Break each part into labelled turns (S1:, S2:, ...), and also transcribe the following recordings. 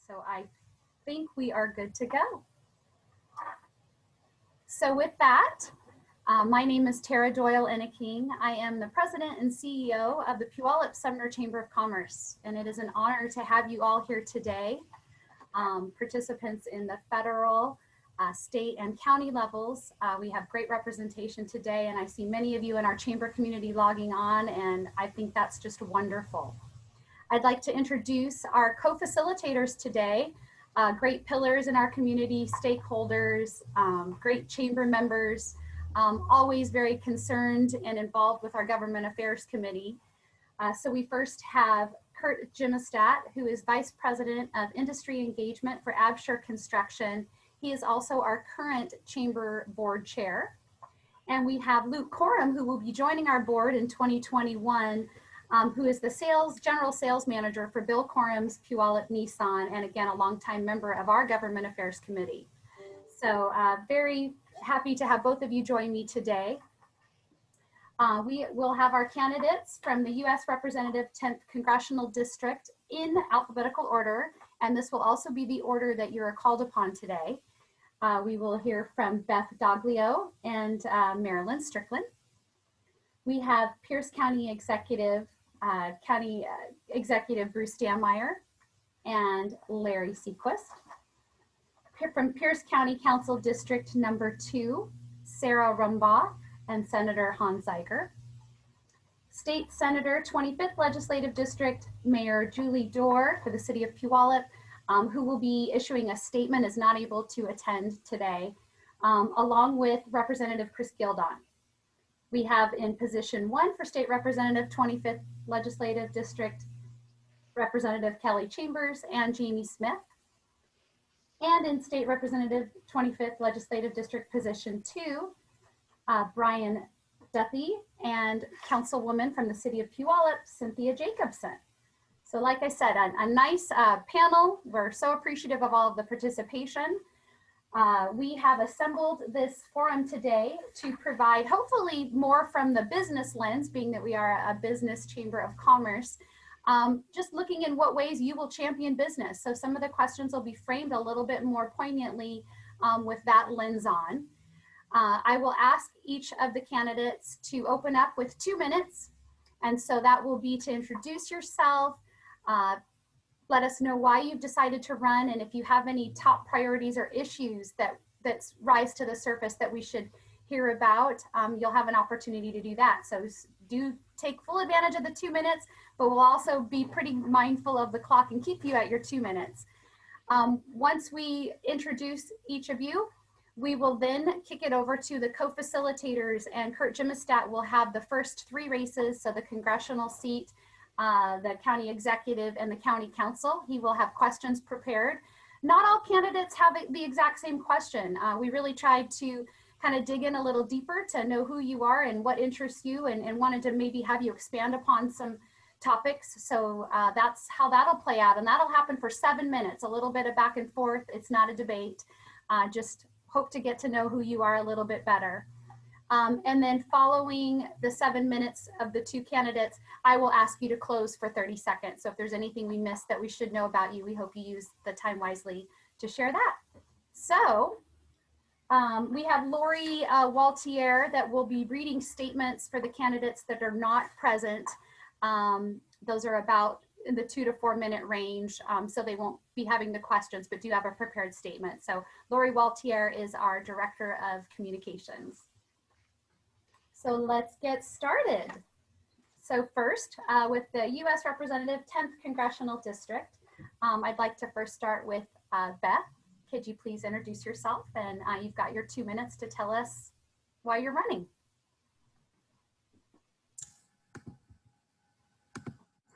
S1: So I think we are good to go. So with that, my name is Tara Doyle-Enneking. I am the president and CEO of the Puyallup Sumner Chamber of Commerce, and it is an honor to have you all here today, participants in the federal, state, and county levels. We have great representation today, and I see many of you in our chamber community logging on, and I think that's just wonderful. I'd like to introduce our co-facilitators today, great pillars in our community, stakeholders, great chamber members, always very concerned and involved with our Government Affairs Committee. So we first have Curt Gimmestad, who is Vice President of Industry Engagement for Absher Construction. He is also our current Chamber Board Chair. And we have Luke Korum, who will be joining our board in 2021, who is the General Sales Manager for Bill Korum's Puyallup Nissan, and again, a longtime member of our Government Affairs Committee. So very happy to have both of you join me today. We will have our candidates from the U.S. Representative 10th Congressional District in alphabetical order, and this will also be the order that you're called upon today. We will hear from Beth Doglio and Marilyn Strickland. We have Pierce County Executive Bruce Dammeier and Larry Seaquist. From Pierce County Council District Number 2, Sarah Rumbaugh and Senator Zeiger. State Senator 25th Legislative District, Mayor Julie Dorr for the City of Puyallup, who will be issuing a statement, is not able to attend today, along with Representative Chris Gildon. We have in position 1 for State Representative 25th Legislative District, Representative Kelly Chambers and Jamie Smith. And in State Representative 25th Legislative District position 2, Brian Duthie and Councilwoman from the City of Puyallup, Cynthia Jacobsen. So like I said, a nice panel. We're so appreciative of all of the participation. We have assembled this forum today to provide hopefully more from the business lens, being that we are a business chamber of commerce, just looking in what ways you will champion business. So some of the questions will be framed a little bit more poignantly with that lens on. I will ask each of the candidates to open up with 2 minutes. And so that will be to introduce yourself, let us know why you've decided to run, and if you have any top priorities or issues that rise to the surface that we should hear about, you'll have an opportunity to do that. So do take full advantage of the 2 minutes, but we'll also be pretty mindful of the clock and keep you at your 2 minutes. Once we introduce each of you, we will then kick it over to the co-facilitators, and Curt Gimmestad will have the first 3 races, so the congressional seat, the county executive, and the county council. He will have questions prepared. Not all candidates have the exact same question. We really tried to kind of dig in a little deeper to know who you are and what interests you, and wanted to maybe have you expand upon some topics. So that's how that'll play out, and that'll happen for 7 minutes, a little bit of back and forth. It's not a debate. Just hope to get to know who you are a little bit better. And then following the 7 minutes of the 2 candidates, I will ask you to close for 30 seconds. So if there's anything we missed that we should know about you, we hope you use the time wisely to share that. So we have Lori Waltier that will be reading statements for the candidates that are not present. Those are about in the 2 to 4 minute range, so they won't be having the questions, but do have a prepared statement. So Lori Waltier is our Director of Communications. So let's get started. So first, with the U.S. Representative 10th Congressional District, I'd like to first start with Beth. Could you please introduce yourself? And you've got your 2 minutes to tell us why you're running.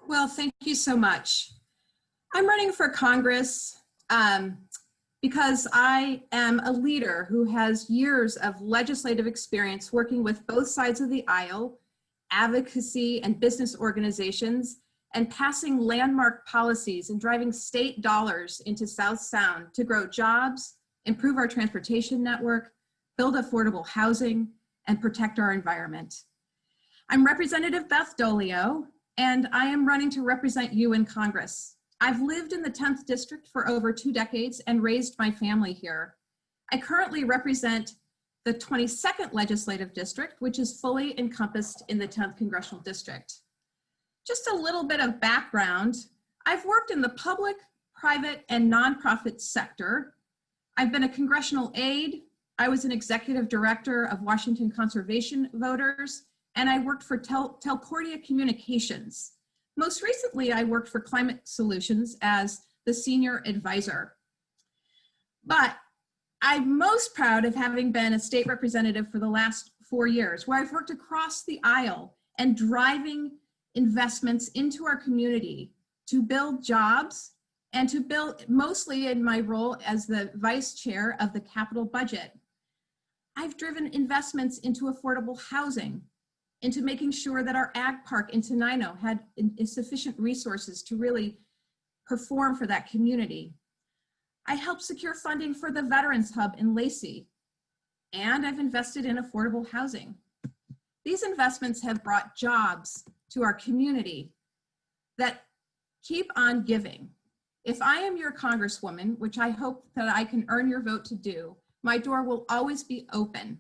S2: Well, thank you so much. I'm running for Congress because I am a leader who has years of legislative experience working with both sides of the aisle, advocacy and business organizations, and passing landmark policies and driving state dollars into South Sound to grow jobs, improve our transportation network, build affordable housing, and protect our environment. I'm Representative Beth Doglio, and I am running to represent you in Congress. I've lived in the 10th district for over 2 decades and raised my family here. I currently represent the 22nd legislative district, which is fully encompassed in the 10th congressional district. Just a little bit of background. I've worked in the public, private, and nonprofit sector. I've been a congressional aide. I was an executive director of Washington Conservation Voters, and I worked for Telcordia Communications. Most recently, I worked for Climate Solutions as the senior advisor. But I'm most proud of having been a state representative for the last 4 years, where I've worked across the aisle and driving investments into our community to build jobs and to build, mostly in my role as the vice chair of the capital budget. I've driven investments into affordable housing, into making sure that our ag park in Tenino had sufficient resources to really perform for that community. I helped secure funding for the Veterans Hub in Lacey, and I've invested in affordable housing. These investments have brought jobs to our community that keep on giving. If I am your congresswoman, which I hope that I can earn your vote to do, my door will always be open.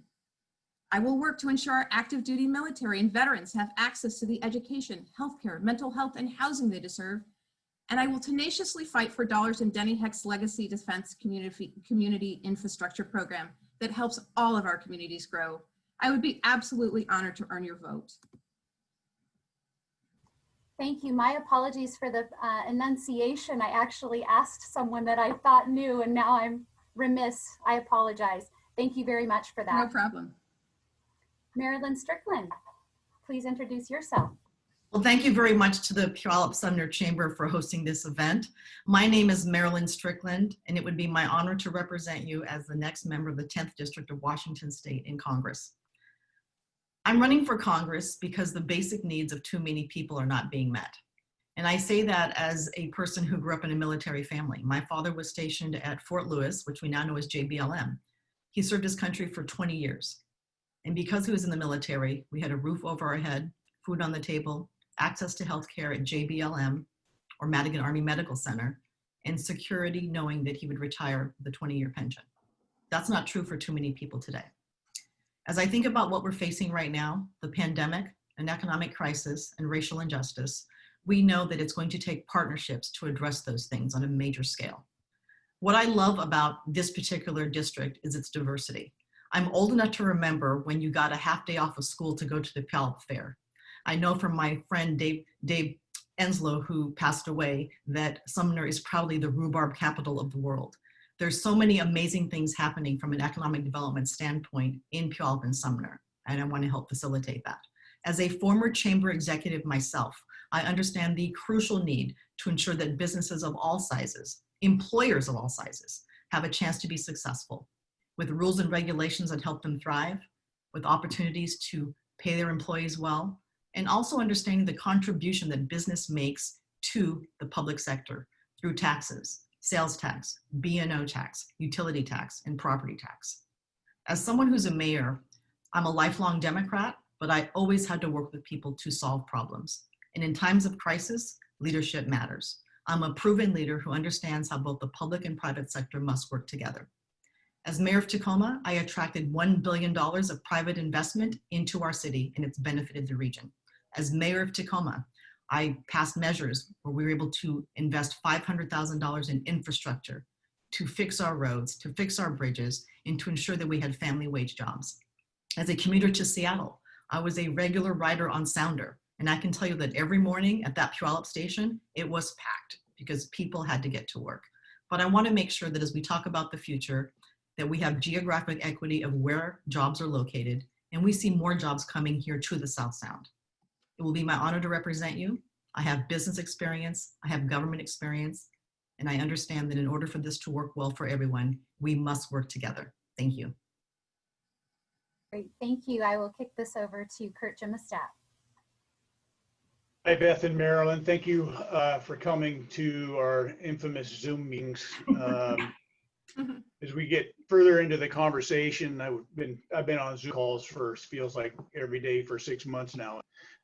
S2: I will work to ensure our active duty military and veterans have access to the education, healthcare, mental health, and housing they deserve. And I will tenaciously fight for dollars in Denny Heck's Legacy Defense Community Infrastructure Program that helps all of our communities grow. I would be absolutely honored to earn your vote.
S1: Thank you. My apologies for the enunciation. I actually asked someone that I thought knew, and now I'm remiss. I apologize. Thank you very much for that.
S2: No problem.
S1: Marilyn Strickland, please introduce yourself.
S3: Well, thank you very much to the Puyallup Sumner Chamber for hosting this event. My name is Marilyn Strickland, and it would be my honor to represent you as the next member of the 10th District of Washington State in Congress. I'm running for Congress because the basic needs of too many people are not being met. And I say that as a person who grew up in a military family. My father was stationed at Fort Lewis, which we now know as JBLM. He served his country for 20 years. And because he was in the military, we had a roof over our head, food on the table, access to healthcare at JBLM or Madigan Army Medical Center, and security knowing that he would retire with a 20-year pension. That's not true for too many people today. As I think about what we're facing right now, the pandemic, an economic crisis, and racial injustice, we know that it's going to take partnerships to address those things on a major scale. What I love about this particular district is its diversity. I'm old enough to remember when you got a half day off of school to go to the Puyallup Fair. I know from my friend Dave Enslow, who passed away, that Sumner is proudly the rhubarb capital of the world. There's so many amazing things happening from an economic development standpoint in Puyallup and Sumner, and I want to help facilitate that. As a former chamber executive myself, I understand the crucial need to ensure that businesses of all sizes, employers of all sizes, have a chance to be successful, with rules and regulations that help them thrive, with opportunities to pay their employees well, and also understanding the contribution that business makes to the public sector through taxes, sales tax, B&O tax, utility tax, and property tax. As someone who's a mayor, I'm a lifelong Democrat, but I always had to work with people to solve problems. And in times of crisis, leadership matters. I'm a proven leader who understands how both the public and private sector must work together. As mayor of Tacoma, I attracted $1 billion of private investment into our city, and it's benefited the region. As mayor of Tacoma, I passed measures where we were able to invest $500,000 in infrastructure to fix our roads, to fix our bridges, and to ensure that we had family wage jobs. As a commuter to Seattle, I was a regular rider on Sounder, and I can tell you that every morning at that Puyallup station, it was packed because people had to get to work. But I want to make sure that as we talk about the future, that we have geographic equity of where jobs are located, and we see more jobs coming here to the South Sound. It will be my honor to represent you. I have business experience, I have government experience, and I understand that in order for this to work well for everyone, we must work together. Thank you.
S1: Great, thank you. I will kick this over to Curt Gimmestad.
S4: Hi, Beth and Marilyn. Thank you for coming to our infamous Zoom meetings. As we get further into the conversation, I've been on Zoom calls for feels like every day for 6 months now.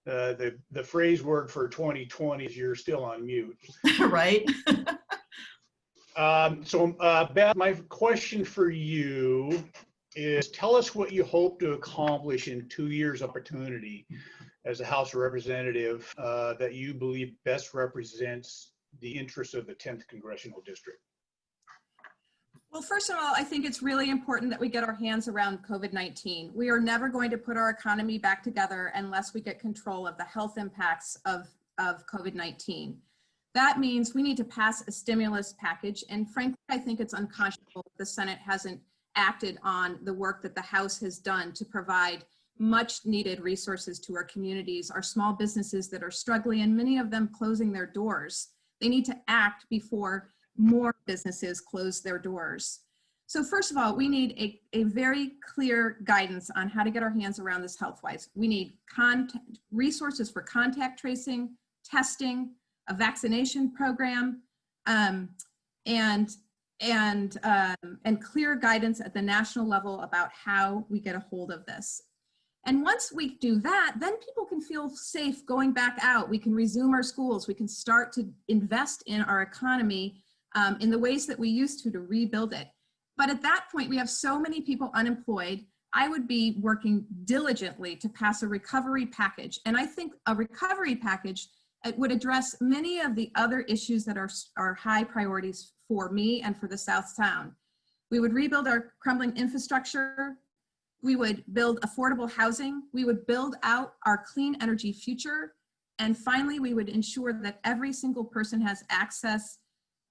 S4: the phrase word for 2020 is you're still on mute.
S3: Right?
S4: Beth, my question for you is, tell us what you hope to accomplish in 2 years' opportunity as a House Representative that you believe best represents the interests of the 10th Congressional District.
S2: Well, first of all, I think it's really important that we get our hands around COVID-19. We are never going to put our economy back together unless we get control of the health impacts of COVID-19. That means we need to pass a stimulus package. And frankly, I think it's unconscionable that the Senate hasn't acted on the work that the House has done to provide much needed resources to our communities, our small businesses that are struggling, and many of them closing their doors. They need to act before more businesses close their doors. So first of all, we need a very clear guidance on how to get our hands around this health-wise. We need resources for contact tracing, testing, a vaccination program, and clear guidance at the national level about how we get a hold of this. And once we do that, then people can feel safe going back out. We can resume our schools. We can start to invest in our economy in the ways that we used to rebuild it. But at that point, we have so many people unemployed. I would be working diligently to pass a recovery package. And I think a recovery package would address many of the other issues that are high priorities for me and for the South Town. We would rebuild our crumbling infrastructure. We would build affordable housing. We would build out our clean energy future. And finally, we would ensure that every single person has access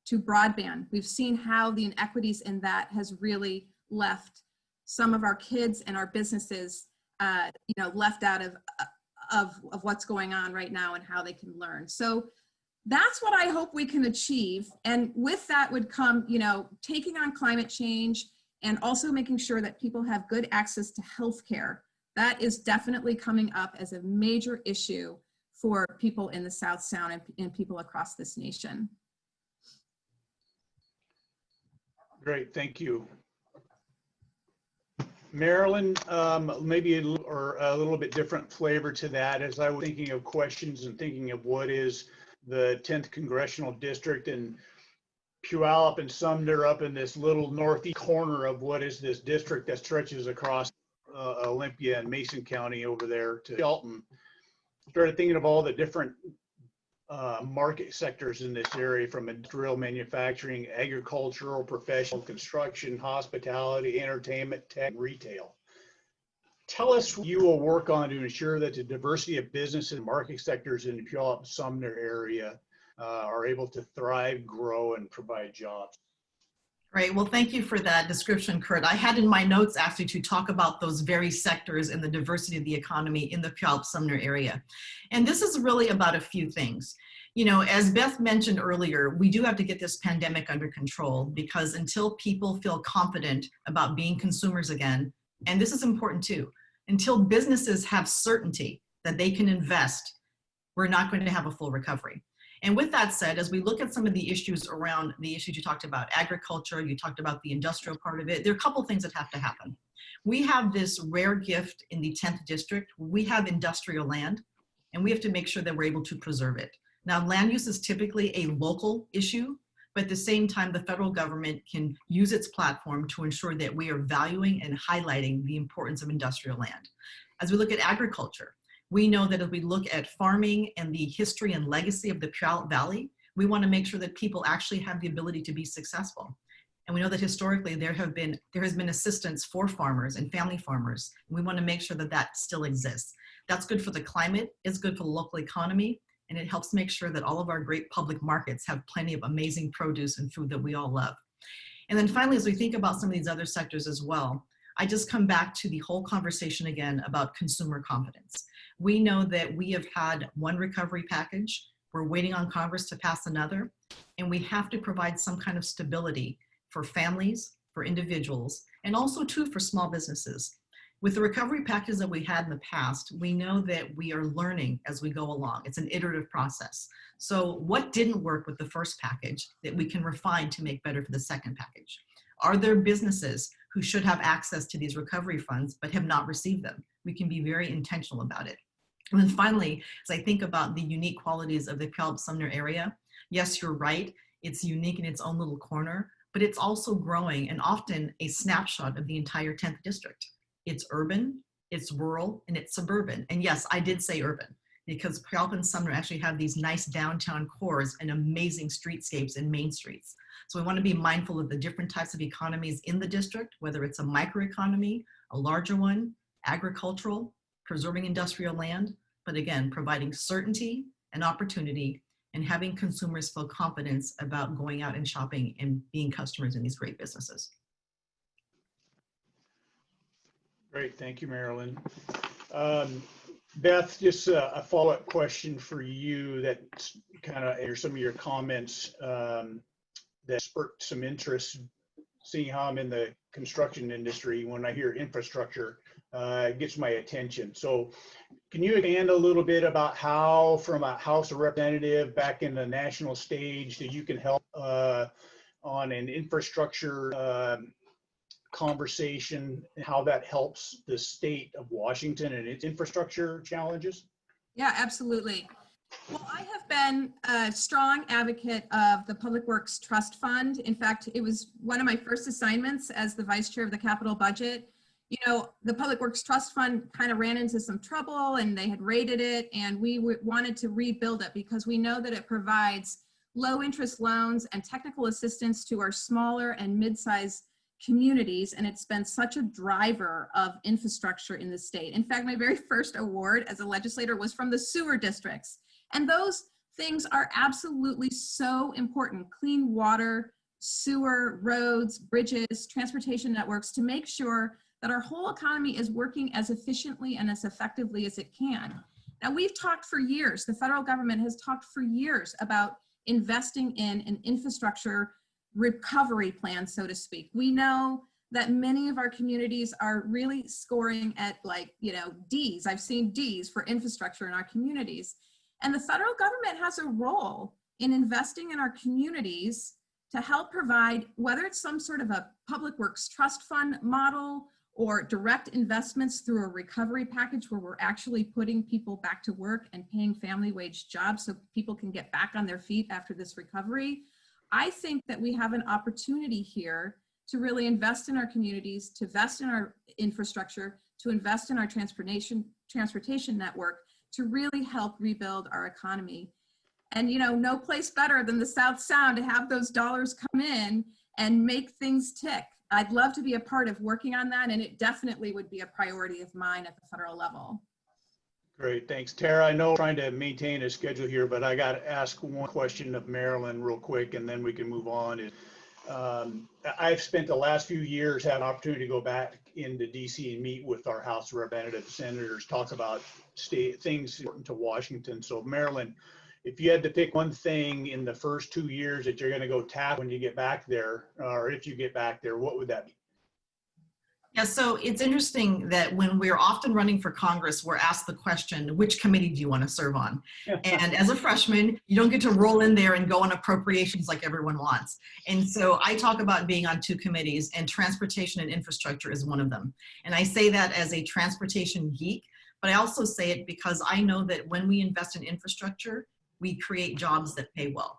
S2: to broadband. We've seen how the inequities in that has really left some of our kids and our businesses, left out of what's going on right now and how they can learn. So that's what I hope we can achieve. And with that would come, taking on climate change and also making sure that people have good access to healthcare. That is definitely coming up as a major issue for people in the South Town and people across this nation.
S4: Great, thank you. Marilyn, maybe a little bit different flavor to that, as I was thinking of questions and thinking of what is the 10th Congressional District, and Puyallup and Sumner up in this little northeast corner of what is this district that stretches across Olympia and Mason County over there to Shelton. Started thinking of all the different market sectors in this area, from industrial, manufacturing, agricultural, professional, construction, hospitality, entertainment, tech, retail. Tell us what you will work on to ensure that the diversity of business and market sectors in the Puyallup Sumner area are able to thrive, grow, and provide jobs.
S3: Great. Well, thank you for that description, Curt. I had in my notes actually to talk about those very sectors and the diversity of the economy in the Puyallup Sumner area. And this is really about a few things. As Beth mentioned earlier, we do have to get this pandemic under control, because until people feel confident about being consumers again, and this is important too, until businesses have certainty that they can invest, we're not going to have a full recovery. And with that said, as we look at some of the issues around the issues you talked about, agriculture, you talked about the industrial part of it, there are a couple things that have to happen. We have this rare gift in the 10th district. We have industrial land, and we have to make sure that we're able to preserve it. Now, land use is typically a local issue, but at the same time, the federal government can use its platform to ensure that we are valuing and highlighting the importance of industrial land. As we look at agriculture, we know that if we look at farming and the history and legacy of the Puyallup Valley, we want to make sure that people actually have the ability to be successful. And we know that historically there has been assistance for farmers and family farmers. And we want to make sure that that still exists. That's good for the climate, it's good for the local economy, and it helps make sure that all of our great public markets have plenty of amazing produce and food that we all love. And then finally, as we think about some of these other sectors as well, I just come back to the whole conversation again about consumer confidence. We know that we have had one recovery package. We're waiting on Congress to pass another, and we have to provide some kind of stability for families, for individuals, and also too for small businesses. With the recovery packages that we had in the past, we know that we are learning as we go along. It's an iterative process. So what didn't work with the first package that we can refine to make better for the second package? Are there businesses who should have access to these recovery funds but have not received them? We can be very intentional about it. And then finally, as I think about the unique qualities of the Puyallup-Sumner area, yes, you're right. It's unique in its own little corner, but it's also growing and often a snapshot of the entire 10th district. It's urban, it's rural, and it's suburban. And yes, I did say urban because Puyallup and Sumner actually have these nice downtown cores and amazing streetscapes and main streets. So we want to be mindful of the different types of economies in the district, whether it's a microeconomy, a larger one, agricultural, preserving industrial land, but again, providing certainty and opportunity and having consumers feel confidence about going out and shopping and being customers in these great businesses.
S4: Great, thank you, Marilyn. Beth, just a follow-up question for you that kind of are some of your comments that sparked some interest, seeing how I'm in the construction industry. When I hear infrastructure, it gets my attention. So can you expand a little bit about how, from a House of Representative back in the national stage, that you can help on an infrastructure conversation, and how that helps the state of Washington and its infrastructure challenges?
S2: Yeah, absolutely. Well, I have been a strong advocate of the Public Works Trust Fund. In fact, it was one of my first assignments as the vice chair of the capital budget. You know, the Public Works Trust Fund kind of ran into some trouble and they had raided it, and we wanted to rebuild it because we know that it provides low interest loans and technical assistance to our smaller and mid-sized communities, and it's been such a driver of infrastructure in the state. In fact, my very first award as a legislator was from the sewer districts, and those things are absolutely so important. Clean water, sewer, roads, bridges, transportation networks, to make sure that our whole economy is working as efficiently and as effectively as it can. Now, we've talked for years, the federal government has talked for years about investing in an infrastructure recovery plan, so to speak. We know that many of our communities are really scoring at, like, you know, D's. I've seen D's for infrastructure in our communities. And the federal government has a role in investing in our communities to help provide, whether it's some sort of a public works trust fund model or direct investments through a recovery package where we're actually putting people back to work and paying family wage jobs so people can get back on their feet after this recovery. I think that we have an opportunity here to really invest in our communities, to invest in our infrastructure, to invest in our transportation network, to really help rebuild our economy. And, you know, no place better than the South Sound to have those dollars come in and make things tick. I'd love to be a part of working on that, and it definitely would be a priority of mine at the federal level.
S4: Great, thanks. Tara, I know I'm trying to maintain a schedule here, but I got to ask one question of Marilyn real quick, and then we can move on. I've spent the last few years having an opportunity to go back into DC and meet with our House of Representatives, senators, talk about state things important to Washington. So Marilyn, if you had to pick one thing in the first 2 years that you're going to go tap when you get back there, or if you get back there, what would that be?
S3: Yeah, so it's interesting that when we're often running for Congress, we're asked the question, which committee do you want to serve on? And as a freshman, you don't get to roll in there and go on appropriations like everyone wants. And so I talk about being on 2 committees, and transportation and infrastructure is one of them. And I say that as a transportation geek, but I also say it because I know that when we invest in infrastructure, we create jobs that pay well.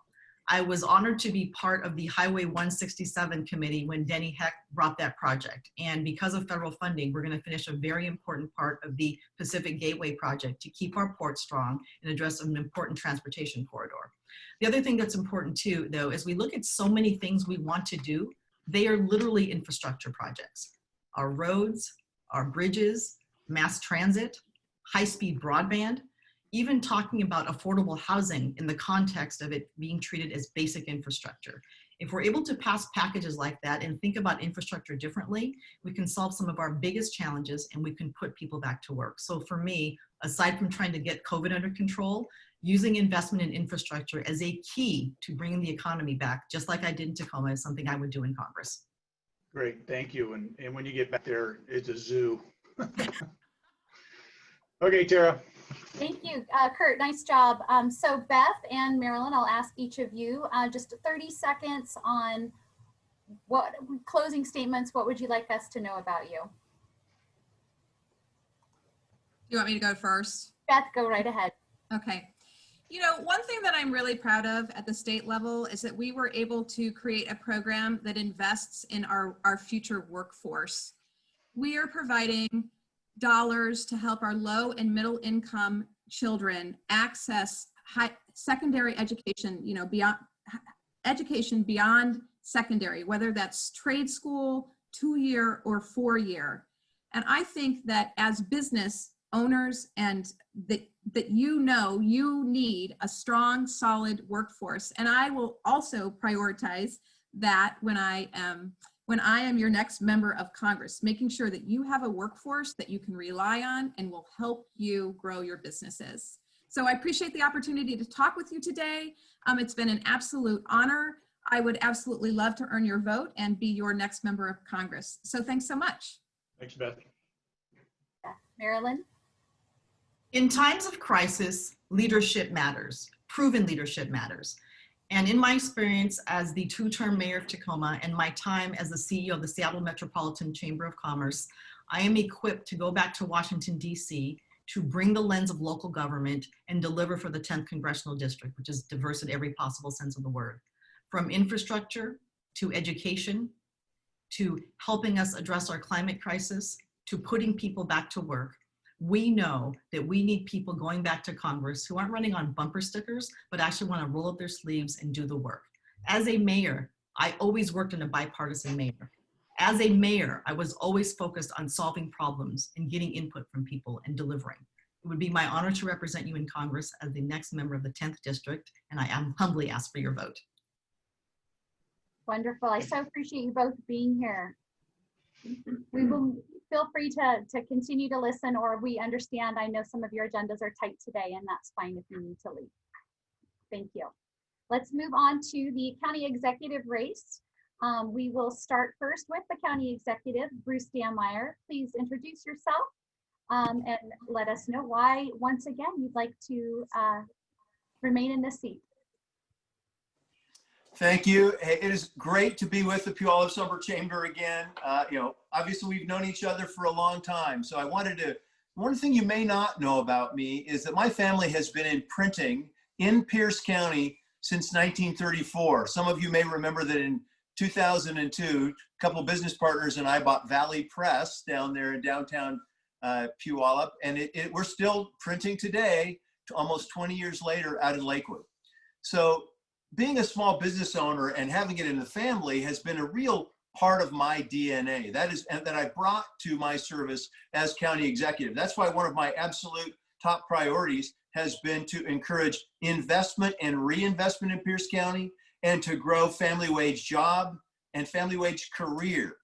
S3: I was honored to be part of the Highway 167 committee when Denny Heck brought that project. And because of federal funding, we're going to finish a very important part of the Pacific Gateway project to keep our port strong and address an important transportation corridor. The other thing that's important too, though, is we look at so many things we want to do, they are literally infrastructure projects. Our roads, our bridges, mass transit, high-speed broadband, even talking about affordable housing in the context of it being treated as basic infrastructure. If we're able to pass packages like that and think about infrastructure differently, we can solve some of our biggest challenges and we can put people back to work. So for me, aside from trying to get COVID under control, using investment in infrastructure as a key to bringing the economy back, just like I did in Tacoma, is something I would do in Congress.
S4: Great, thank you. And when you get back there, it's a zoo. Okay, Tara.
S1: Thank you, Curt, nice job. So Beth and Marilyn, I'll ask each of you just 30 seconds on what closing statements, what would you like us to know about you?
S2: You want me to go first?
S1: Beth, go right ahead.
S2: Okay. You know, one thing that I'm really proud of at the state level is that we were able to create a program that invests in our future workforce. We are providing dollars to help our low and middle income children access secondary education, you know, beyond education beyond secondary, whether that's trade school, 2-year or 4-year. And I think that as business owners and that you know you need a strong, solid workforce. And I will also prioritize that when I am your next member of Congress, making sure that you have a workforce that you can rely on and will help you grow your businesses. So I appreciate the opportunity to talk with you today. It's been an absolute honor. I would absolutely love to earn your vote and be your next member of Congress. So thanks so much.
S4: Thanks, Beth.
S1: Marilyn?
S3: In times of crisis, leadership matters. Proven leadership matters. And in my experience as the 2-term mayor of Tacoma and my time as the CEO of the Seattle Metropolitan Chamber of Commerce, I am equipped to go back to Washington, D.C. to bring the lens of local government and deliver for the 10th Congressional District, which is diverse in every possible sense of the word. From infrastructure to education, to helping us address our climate crisis, to putting people back to work. We know that we need people going back to Congress who aren't running on bumper stickers, but actually want to roll up their sleeves and do the work. As a mayor, I always worked in a bipartisan mayor. As a mayor, I was always focused on solving problems and getting input from people and delivering. It would be my honor to represent you in Congress as the next member of the 10th District, and I humbly ask for your vote.
S1: Wonderful. I so appreciate you both being here. We will feel free to continue to listen, or we understand. I know some of your agendas are tight today, and that's fine if you need to leave. Thank you. Let's move on to the county executive race. We will start first with the county executive, Bruce Dammeier. Please introduce yourself and let us know why, once again, you'd like to remain in this seat.
S5: Thank you. Hey, it is great to be with the Puyallup Summer Chamber again. You know, obviously we've known each other for a long time. So I wanted to, one thing you may not know about me is that my family has been in printing in Pierce County since 1934. Some of you may remember that in 2002, a couple of business partners and I bought Valley Press down there in downtown Puyallup, and we're still printing today, almost 20 years later, out in Lakewood. So being a small business owner and having it in the family has been a real part of my DNA. That is, and that I brought to my service as county executive. That's why one of my absolute top priorities has been to encourage investment and reinvestment in Pierce County and to grow family wage job and family wage careers.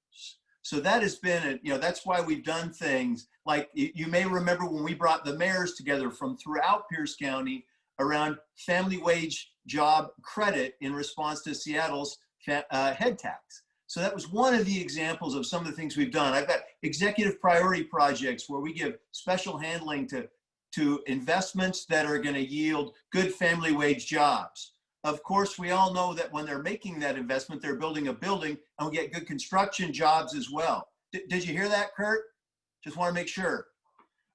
S5: So that has been, you know, that's why we've done things like, you may remember when we brought the mayors together from throughout Pierce County around family wage job credit in response to Seattle's head tax. So that was one of the examples of some of the things we've done. I've got executive priority projects where we give special handling to investments that are going to yield good family wage jobs. Of course, we all know that when they're making that investment, they're building a building, and we get good construction jobs as well. Did you hear that, Curt? Just want to make sure.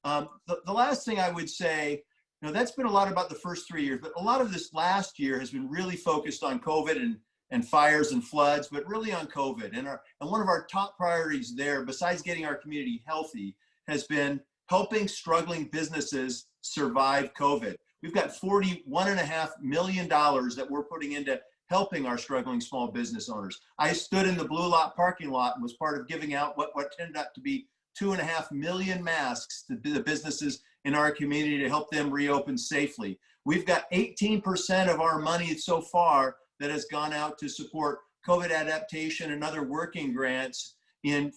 S5: The last thing I would say, you know, that's been a lot about the first 3 years, but a lot of this last year has been really focused on COVID and fires and floods, but really on COVID. And one of our top priorities there, besides getting our community healthy, has been helping struggling businesses survive COVID. We've got $41.5 million that we're putting into helping our struggling small business owners. I stood in the Blue Lot parking lot and was part of giving out what turned out to be 2.5 million masks to the businesses in our community to help them reopen safely. We've got 18% of our money so far that has gone out to support COVID adaptation and other working grants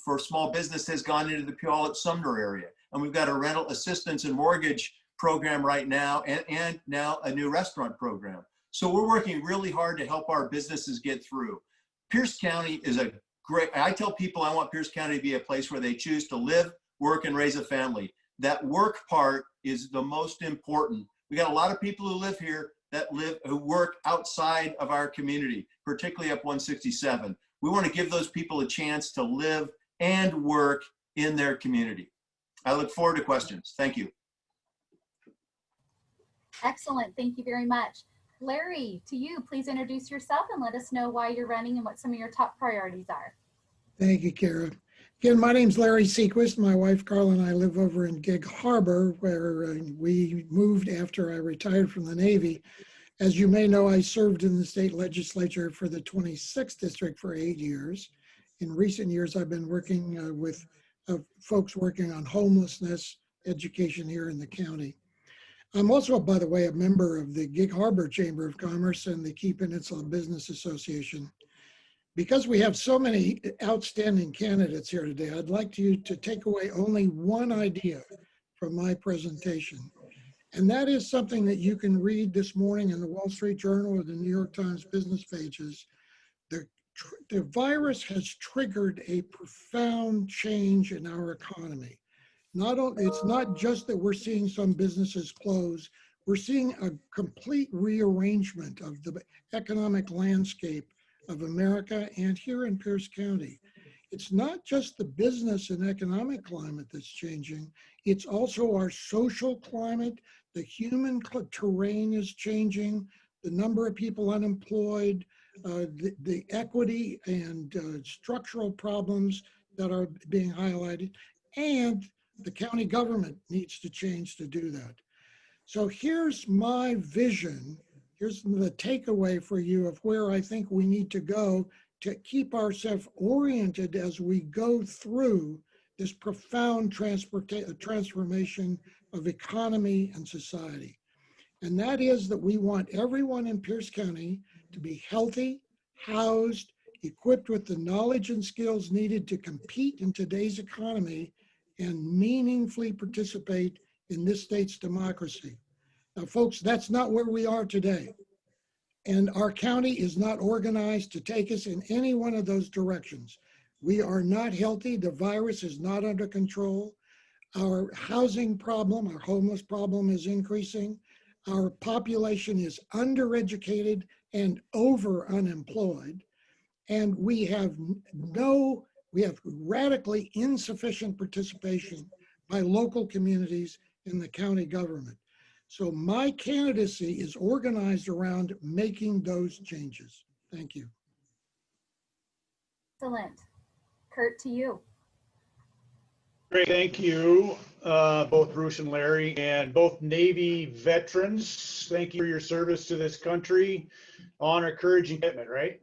S5: for small business has gone into the Puyallup Sumner area. And we've got a rental assistance and mortgage program right now, and now a new restaurant program. So we're working really hard to help our businesses get through. Pierce County is a great, I tell people I want Pierce County to be a place where they choose to live, work, and raise a family. That work part is the most important. We got a lot of people who live here who work outside of our community, particularly up 167. We want to give those people a chance to live and work in their community. I look forward to questions. Thank you.
S1: Excellent. Thank you very much. Larry, to you, please introduce yourself and let us know why you're running and what some of your top priorities are.
S6: Thank you, Kara. Again, my name's Larry Seaquist. My wife, Carla, and I live over in Gig Harbor, where we moved after I retired from the Navy. As you may know, I served in the state legislature for the 26th district for 8 years. In recent years, I've been working with folks working on homelessness, education here in the county. I'm also, by the way, a member of the Gig Harbor Chamber of Commerce and the Key Peninsula Business Association. Because we have so many outstanding candidates here today, I'd like you to take away only one idea from my presentation. And that is something that you can read this morning in the Wall Street Journal or the New York Times business pages. The virus has triggered a profound change in our economy. It's not just that we're seeing some businesses close, we're seeing a complete rearrangement of the economic landscape of America and here in Pierce County. It's not just the business and economic climate that's changing, it's also our social climate. The human terrain is changing, the number of people unemployed, the equity and structural problems that are being highlighted, and the county government needs to change to do that. So here's my vision. Here's the takeaway for you of where I think we need to go to keep ourselves oriented as we go through this profound transformation of economy and society. And that is that we want everyone in Pierce County to be healthy, housed, equipped with the knowledge and skills needed to compete in today's economy and meaningfully participate in this state's democracy. Now, folks, that's not where we are today. And our county is not organized to take us in any one of those directions. We are not healthy. The virus is not under control. Our housing problem, our homeless problem is increasing. Our population is undereducated and over unemployed. And we have radically insufficient participation by local communities in the county government. So my candidacy is organized around making those changes. Thank you.
S1: Excellent. Curt, to you.
S4: Great, thank you, both Bruce and Larry, and both Navy veterans. Thank you for your service to this country. Honor, courage, and commitment, right?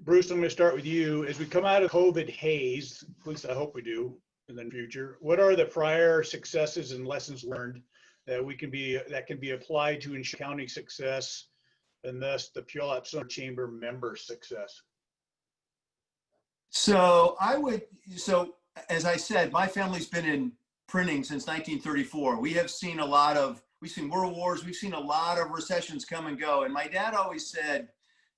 S4: Bruce, I'm going to start with you. As we come out of COVID haze, at least I hope we do in the future, what are the prior successes and lessons learned that can be applied to ensure county success and thus the Puyallup Sumner Chamber member success?
S5: So as I said, my family's been in printing since 1934. We've seen world wars, we've seen a lot of recessions come and go. And my dad always said,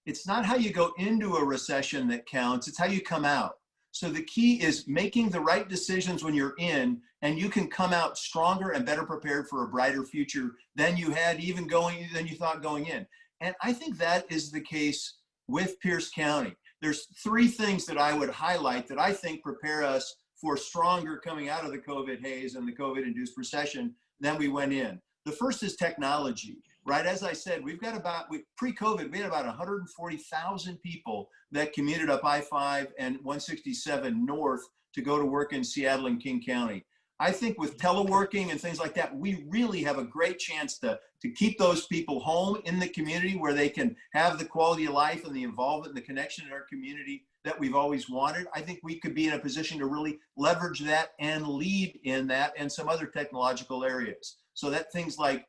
S5: it's not how you go into a recession that counts, it's how you come out. So the key is making the right decisions when you're in, and you can come out stronger and better prepared for a brighter future than you thought going in. And I think that is the case with Pierce County. There's three things that I would highlight that I think prepare us for stronger coming out of the COVID haze and the COVID-induced recession than we went in. The first is technology, right? As I said, pre-COVID, we had about 140,000 people that commuted up I-5 and 167 north to go to work in Seattle and King County. I think with teleworking and things like that, we really have a great chance to keep those people home in the community where they can have the quality of life and the involvement and the connection in our community that we've always wanted. I think we could be in a position to really leverage that and lead in that and some other technological areas. So that things like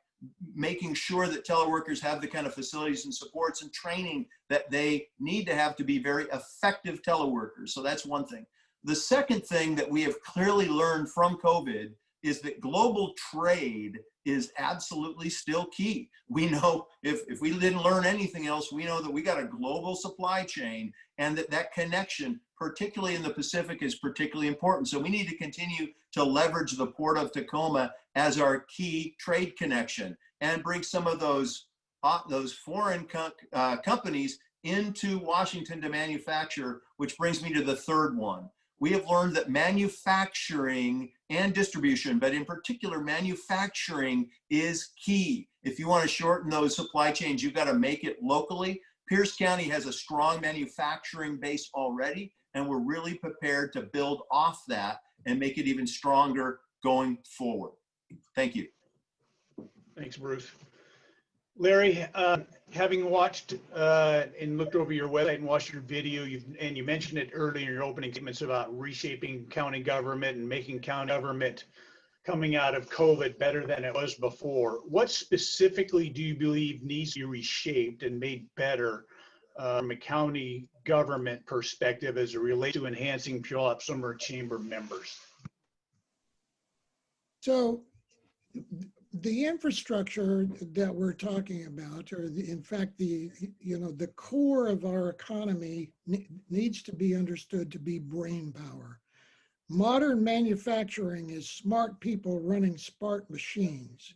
S5: making sure that teleworkers have the kind of facilities and supports and training that they need to have to be very effective teleworkers. So that's one thing. The second thing that we have clearly learned from COVID is that global trade is absolutely still key. We know if we didn't learn anything else, we know that we got a global supply chain and that connection, particularly in the Pacific, is particularly important. So we need to continue to leverage the Port of Tacoma as our key trade connection and bring some of those foreign companies into Washington to manufacture, which brings me to the third one. We have learned that manufacturing and distribution, but in particular, manufacturing is key. If you want to shorten those supply chains, you've got to make it locally. Pierce County has a strong manufacturing base already, and we're really prepared to build off that and make it even stronger going forward. Thank you.
S4: Thanks, Bruce. Larry, having watched and looked over your website and watched your video, and you mentioned it earlier in your opening statements about reshaping county government and making county government coming out of COVID better than it was before. What specifically do you believe needs to be reshaped and made better from a county government perspective as it relates to enhancing Puyallup Sumner Chamber members?
S6: So the infrastructure that we're talking about, or in fact, the core of our economy needs to be understood to be brain power. Modern manufacturing is smart people running smart machines.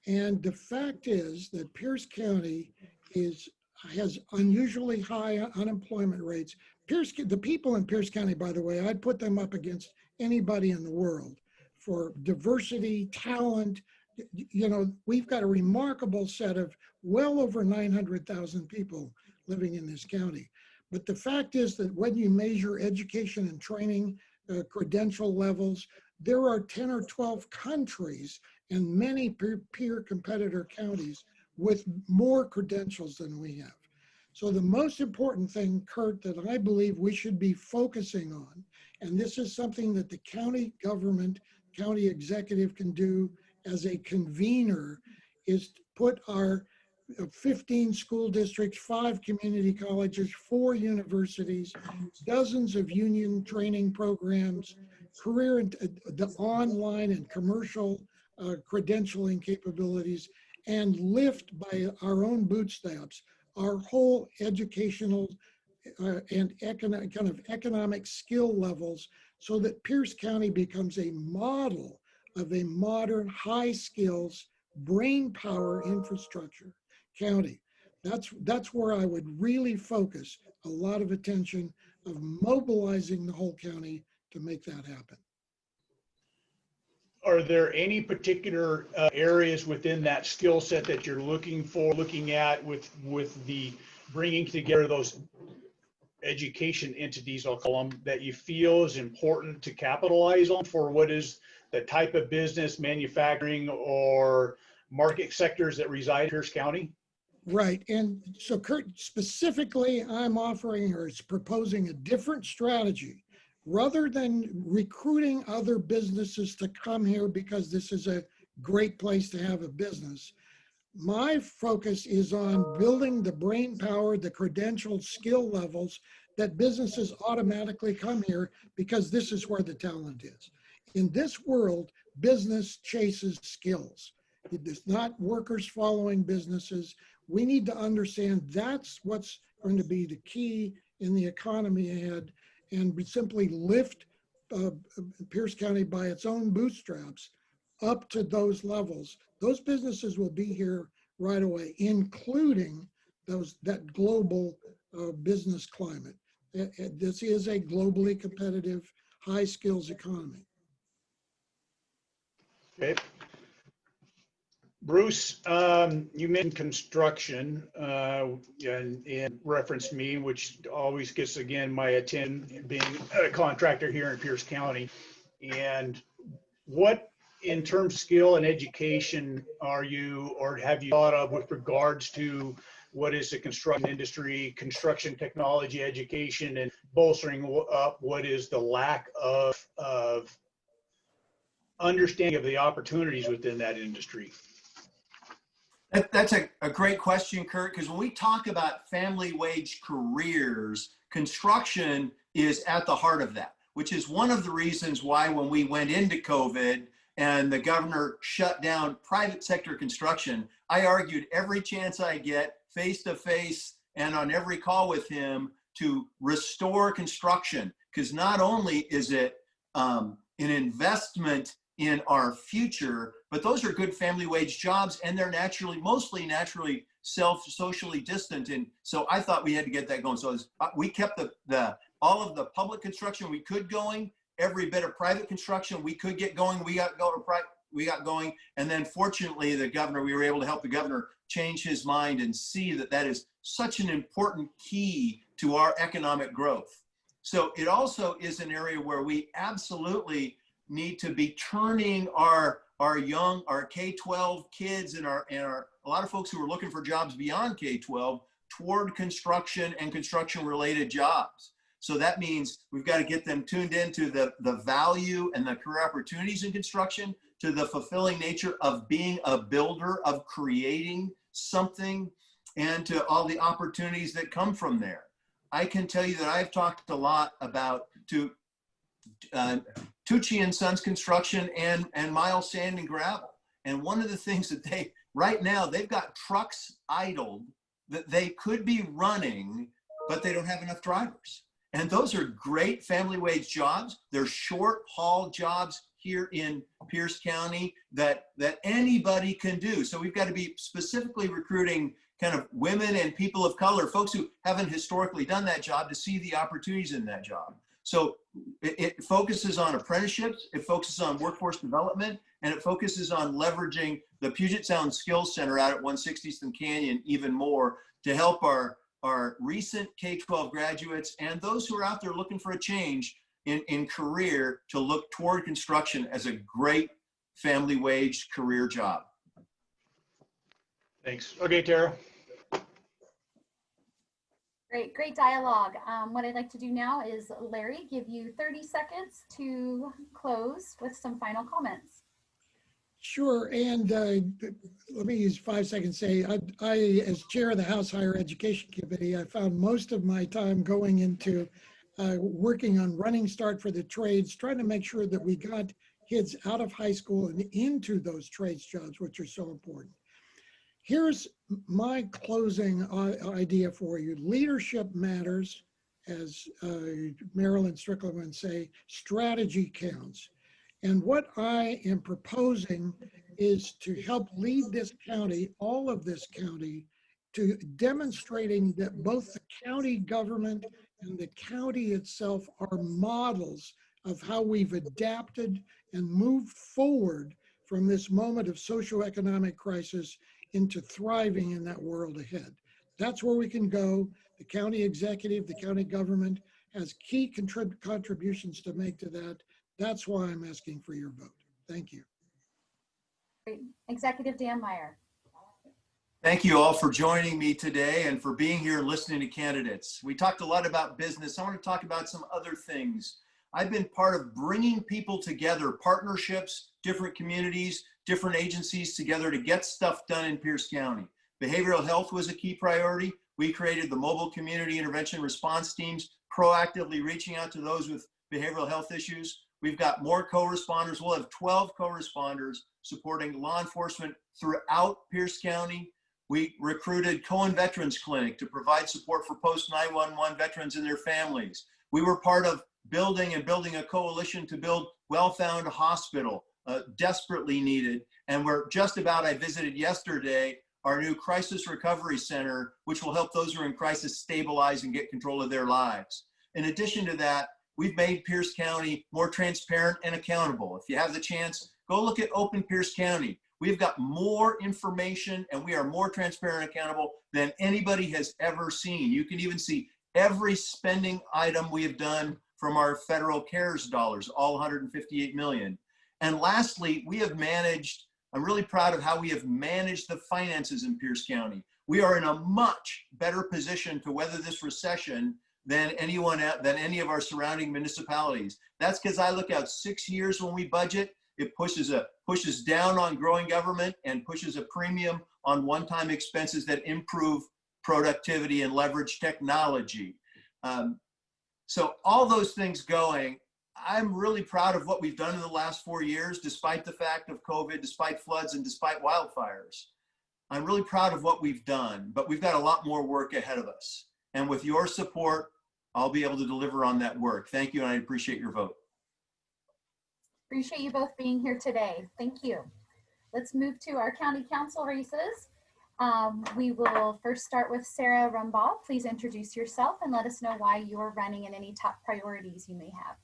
S6: And the fact is that Pierce County has unusually high unemployment rates. The people in Pierce County, by the way, I'd put them up against anybody in the world for diversity, talent. We've got a remarkable set of well over 900,000 people living in this county. But the fact is that when you measure education and training credential levels, there are 10 or 12 countries and many peer competitor counties with more credentials than we have. So the most important thing, Curt, that I believe we should be focusing on, and this is something that the county government, county executive can do as a convener, is to put our 15 school districts, 5 community colleges, 4 universities, dozens of union training programs, the online and commercial credentialing capabilities, and lift by our own bootstraps our whole educational and economic skill levels, so that Pierce County becomes a model of a modern, high skills, brain power infrastructure county. That's where I would really focus a lot of attention of mobilizing the whole county to make that happen.
S4: Are there any particular areas within that skill set that you're looking at with the bringing together those education entities, I'll call them, that you feel is important to capitalize on for what is the type of business, manufacturing, or market sectors that reside in Pierce County?
S6: Right. And so, Curt, specifically, I'm offering or is proposing a different strategy. Rather than recruiting other businesses to come here because this is a great place to have a business, my focus is on building the brain power, the credentialed skill levels that businesses automatically come here because this is where the talent is. In this world, business chases skills. It is not workers following businesses. We need to understand that's what's going to be the key in the economy ahead, and we simply lift Pierce County by its own bootstraps up to those levels. Those businesses will be here right away, including that global business climate. This is a globally competitive, high skills economy.
S4: Okay. Bruce, you mentioned construction and referenced me, which always gets, again, my attention, being a contractor here in Pierce County. And what, in terms of skill and education, are you or have you thought of with regards to what is the construction industry, construction technology education, and bolstering up what is the lack of understanding of the opportunities within that industry?
S5: That's a great question, Curt, because when we talk about family wage careers, construction is at the heart of that, which is one of the reasons why when we went into COVID and the governor shut down private sector construction, I argued every chance I get face to face and on every call with him to restore construction, because not only is it an investment in our future, but those are good family wage jobs, and they're mostly naturally socially distant. And so I thought we had to get that going. So we kept all of the public construction we could going. every bit of private construction we could get going. We got going. And then fortunately, we were able to help the governor change his mind and see that that is such an important key to our economic growth. So it also is an area where we absolutely need to be turning our K-12 kids and a lot of folks who are looking for jobs beyond K-12 toward construction and construction related jobs. So that means we've got to get them tuned into the value and the career opportunities in construction, to the fulfilling nature of being a builder, of creating something, and to all the opportunities that come from there. I can tell you that I've talked a lot about Tucci and Sons Construction and Miles Sand and Gravel. And one of the things that right now, they've got trucks idled that they could be running, but they don't have enough drivers. And those are great family wage jobs. They're short haul jobs here in Pierce County that anybody can do. So we've got to be specifically recruiting kind of women and people of color, folks who haven't historically done that job, to see the opportunities in that job. So it focuses on apprenticeships, it focuses on workforce development, and it focuses on leveraging the Puget Sound Skills Center out at 160th and Canyon even more to help our recent K-12 graduates and those who are out there looking for a change in career to look toward construction as a great family wage career job.
S4: Thanks. Okay, Tara.
S1: Great dialogue. What I'd like to do now is, Larry, give you 30 seconds to close with some final comments.
S6: Sure, and let me use 5 seconds to say, I, as chair of the House Higher Education Committee, I found most of my time going into working on Running Start for the trades, trying to make sure that we got kids out of high school and into those trades jobs, which are so important. Here's my closing idea for you. Leadership matters, as Marilyn Strickland would say, strategy counts. And what I am proposing is to help lead this county, all of this county, to demonstrating that both the county government and the county itself are models of how we've adapted and moved forward from this moment of socioeconomic crisis into thriving in that world ahead. That's where we can go. The county executive, the county government has key contributions to make to that. That's why I'm asking for your vote. Thank you.
S1: Great. Executive Dammeier.
S5: Thank you all for joining me today and for being here and listening to candidates. We talked a lot about business. I want to talk about some other things. I've been part of bringing people together, partnerships, different communities, different agencies together to get stuff done in Pierce County. Behavioral health was a key priority. We created the mobile community intervention response teams, proactively reaching out to those with behavioral health issues. We've got more co-responders. We'll have 12 co-responders supporting law enforcement throughout Pierce County. We recruited Cohen Veterans Clinic to provide support for post-911 veterans and their families. We were part of building a coalition to build Well-Found Hospital, desperately needed. And I visited yesterday our new Crisis Recovery Center, which will help those who are in crisis stabilize and get control of their lives. In addition to that, we've made Pierce County more transparent and accountable. If you have the chance, go look at Open Pierce County. We've got more information and we are more transparent and accountable than anybody has ever seen. You can even see every spending item we have done from our federal CARES dollars, all 158 million. And lastly, I'm really proud of how we have managed the finances in Pierce County. We are in a much better position to weather this recession than any of our surrounding municipalities. That's because I look out 6 years when we budget. It pushes down on growing government and pushes a premium on one-time expenses that improve productivity and leverage technology. So all those things going, I'm really proud of what we've done in the last 4 years, despite the fact of COVID, despite floods, and despite wildfires. I'm really proud of what we've done, but we've got a lot more work ahead of us. And with your support, I'll be able to deliver on that work. Thank you, and I appreciate your vote.
S1: Appreciate you both being here today. Thank you. Let's move to our county council races. We will first start with Sarah Rumbaugh. Please introduce yourself and let us know why you're running and any top priorities you may have.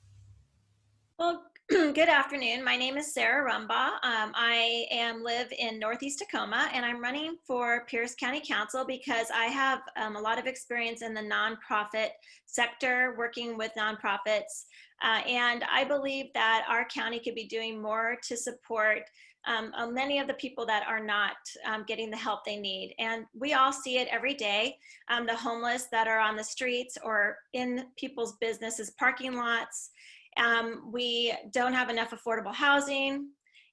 S7: Well, good afternoon. My name is Sarah Rumbaugh. I live in Northeast Tacoma, and I'm running for Pierce County Council because I have a lot of experience in the nonprofit sector, working with nonprofits. And I believe that our county could be doing more to support many of the people that are not getting the help they need. And we all see it every day. The homeless that are on the streets or in people's businesses, parking lots. We don't have enough affordable housing,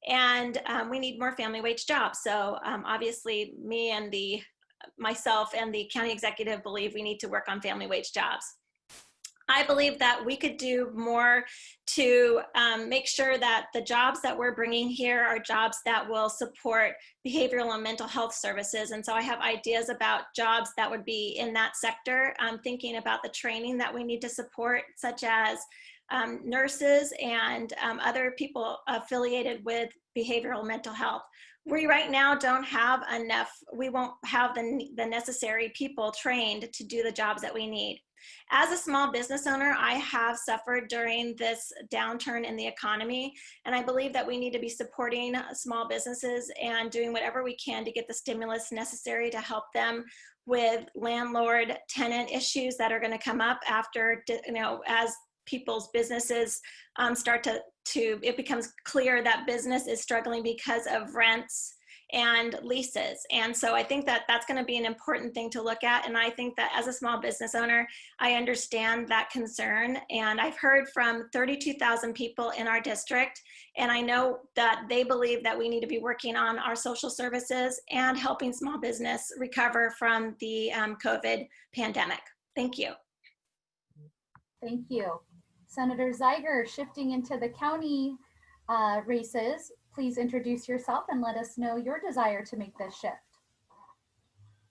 S7: and we need more family wage jobs. So obviously myself and the county executive believe we need to work on family wage jobs. I believe that we could do more to make sure that the jobs that we're bringing here are jobs that will support behavioral and mental health services. And so I have ideas about jobs that would be in that sector. I'm thinking about the training that we need to support, such as nurses and other people affiliated with behavioral mental health. We right now don't have enough, we won't have the necessary people trained to do the jobs that we need. As a small business owner, I have suffered during this downturn in the economy, and I believe that we need to be supporting small businesses and doing whatever we can to get the stimulus necessary to help them with landlord-tenant issues that are going to come up after, as people's businesses it becomes clear that business is struggling because of rents and leases. And so I think that that's going to be an important thing to look at. And I think that as a small business owner, I understand that concern. And I've heard from 32,000 people in our district, and I know that they believe that we need to be working on our social services and helping small business recover from the COVID pandemic. Thank you.
S1: Thank you. Senator Zeiger, shifting into the county races, please introduce yourself and let us know your desire to make this shift.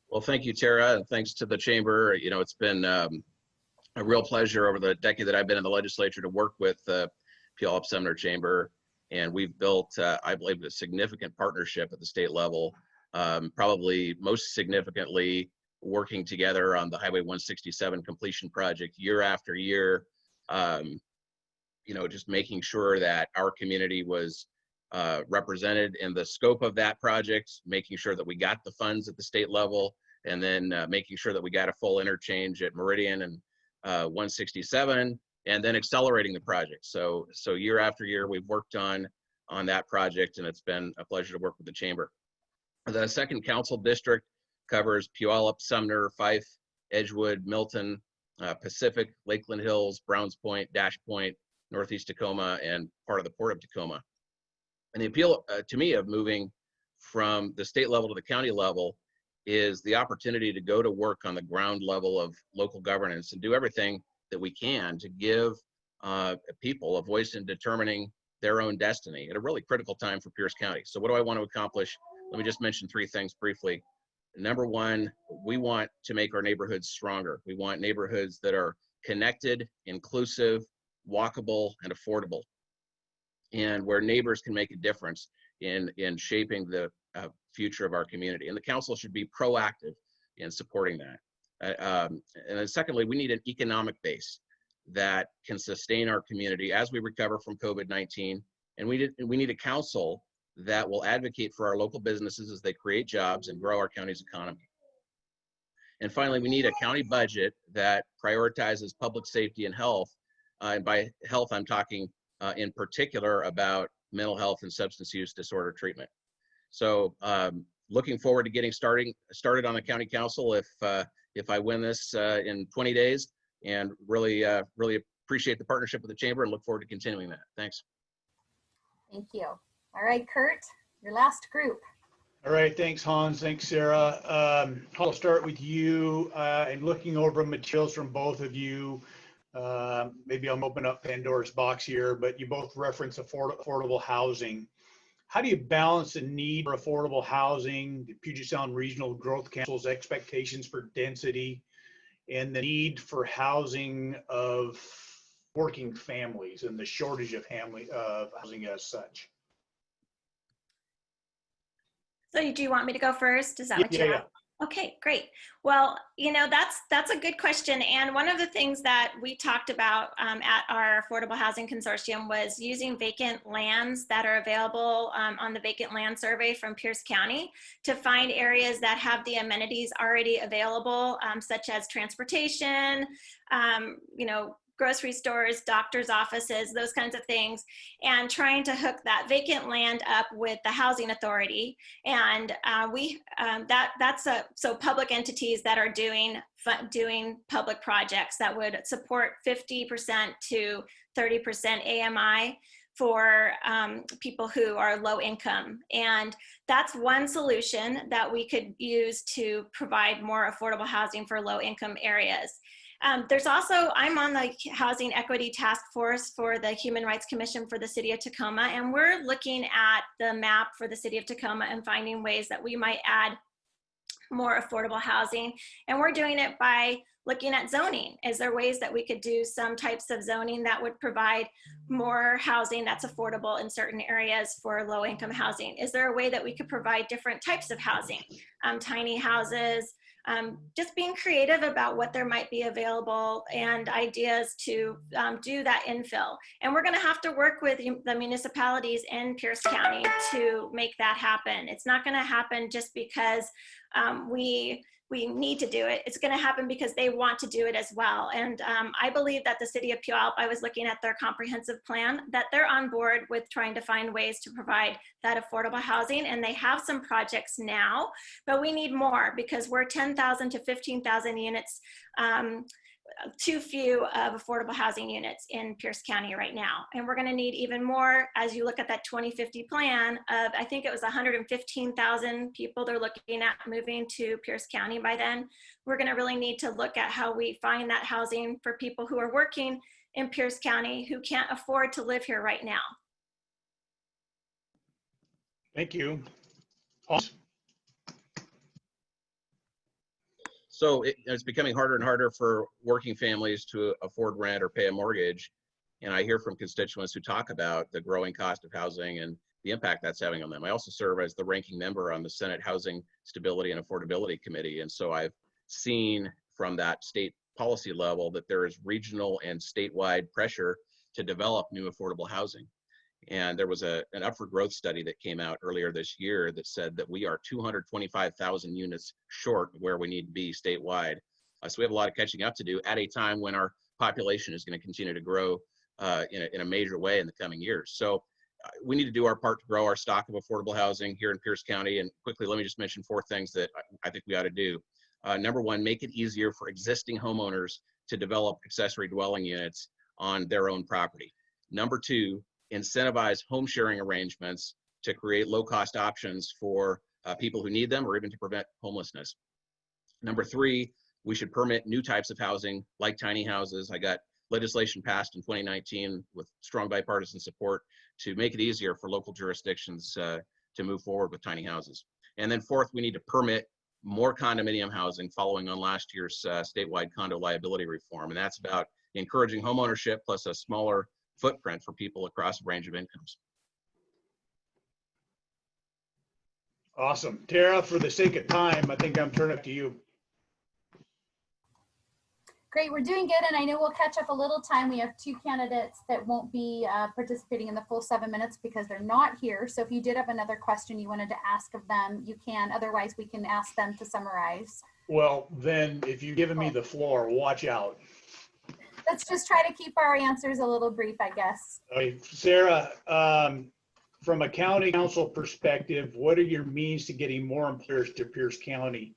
S8: Well, thank you, Tara, and thanks to the chamber. It's been a real pleasure over the decade that I've been in the legislature to work with the Puyallup Sumner Chamber, and we've built, I believe, a significant partnership at the state level, probably most significantly working together on the Highway 167 completion project year after year, just making sure that our community was represented in the scope of that project, making sure that we got the funds at the state level, and then making sure that we got a full interchange at Meridian and 167, and then accelerating the project. So year after year, we've worked on that project, and it's been a pleasure to work with the chamber. The second council district covers Puyallup, Sumner, Fife, Edgewood, Milton, Pacific, Lakeland Hills, Browns Point, Dash Point, Northeast Tacoma, and part of the Port of Tacoma. And the appeal to me of moving from the state level to the county level is the opportunity to go to work on the ground level of local governance and do everything that we can to give people a voice in determining their own destiny at a really critical time for Pierce County. So what do I want to accomplish? Let me just mention three things briefly. Number one, we want to make our neighborhoods stronger. We want neighborhoods that are connected, inclusive, walkable, and affordable, and where neighbors can make a difference in shaping the future of our community. And the council should be proactive in supporting that. And then secondly, we need an economic base that can sustain our community as we recover from COVID-19. And we need a council that will advocate for our local businesses as they create jobs and grow our county's economy. And finally, we need a county budget that prioritizes public safety and health. And by health, I'm talking in particular about mental health and substance use disorder treatment. So looking forward to getting started on the county council if I win this in 20 days, and really appreciate the partnership with the chamber and look forward to continuing that. Thanks.
S1: Thank you. All right, Curt, your last group.
S4: All right, thanks, Hans. Thanks, Sarah. I'll start with you and looking over materials from both of you. Maybe I'll open up Pandora's box here, but you both reference affordable housing. How do you balance the need for affordable housing, the Puget Sound Regional Growth Council's expectations for density, and the need for housing of working families and the shortage of housing as such?
S7: So do you want me to go first? Is that what you
S4: Yeah.
S7: Okay, great. Well, that's a good question. And one of the things that we talked about at our Affordable Housing Consortium was using vacant lands that are available on the vacant land survey from Pierce County to find areas that have the amenities already available, such as transportation, grocery stores, doctor's offices, those kinds of things, and trying to hook that vacant land up with the housing authority. And so public entities that are doing public projects that would support 50% to 30% AMI for people who are low income. And that's one solution that we could use to provide more affordable housing for low income areas. There's also, I'm on the Housing Equity Task Force for the Human Rights Commission for the City of Tacoma, and we're looking at the map for the City of Tacoma and finding ways that we might add more affordable housing. And we're doing it by looking at zoning. Is there ways that we could do some types of zoning that would provide more housing that's affordable in certain areas for low income housing? Is there a way that we could provide different types of housing, tiny houses, just being creative about what there might be available and ideas to do that infill. And we're going to have to work with the municipalities in Pierce County to make that happen. It's not going to happen just because we need to do it. It's going to happen because they want to do it as well. And I believe that the city of Puyallup, I was looking at their comprehensive plan, that they're on board with trying to find ways to provide that affordable housing. And they have some projects now, but we need more because we're 10,000 to 15,000 units too few of affordable housing units in Pierce County right now. And we're going to need even more as you look at that 2050 plan of, I think it was 115,000 people they're looking at moving to Pierce County by then. We're going to really need to look at how we find that housing for people who are working in Pierce County who can't afford to live here right now.
S4: Thank you.
S8: So it's becoming harder and harder for working families to afford rent or pay a mortgage. And I hear from constituents who talk about the growing cost of housing and the impact that's having on them. I also serve as the ranking member on the Senate Housing Stability and Affordability Committee. And so I've seen from that state policy level that there is regional and statewide pressure to develop new affordable housing. And there was an upward growth study that came out earlier this year that said that we are 225,000 units short of where we need to be statewide. So we have a lot of catching up to do at a time when our population is going to continue to grow in a major way in the coming years. So we need to do our part to grow our stock of affordable housing here in Pierce County. And quickly, let me just mention 4 things that I think we ought to do. Number 1, make it easier for existing homeowners to develop accessory dwelling units on their own property. Number 2, incentivize home sharing arrangements to create low-cost options for people who need them or even to prevent homelessness. Number 3, we should permit new types of housing like tiny houses. I got legislation passed in 2019 with strong bipartisan support to make it easier for local jurisdictions to move forward with tiny houses. And then 4th, we need to permit more condominium housing following on last year's statewide condo liability reform. And that's about encouraging home ownership plus a smaller footprint for people across a range of incomes.
S4: Awesome. Tara, for the sake of time, I think I'm turning it to you.
S1: Great, we're doing good, and I know we'll catch up a little time. We have 2 candidates that won't be participating in the full 7 minutes because they're not here. So if you did have another question you wanted to ask of them, you can. Otherwise, we can ask them to summarize.
S4: Well, then if you've given me the floor, watch out.
S1: Let's just try to keep our answers a little brief, I guess.
S4: Okay, Sarah, from a county council perspective, what are your means to getting more employers to Pierce County?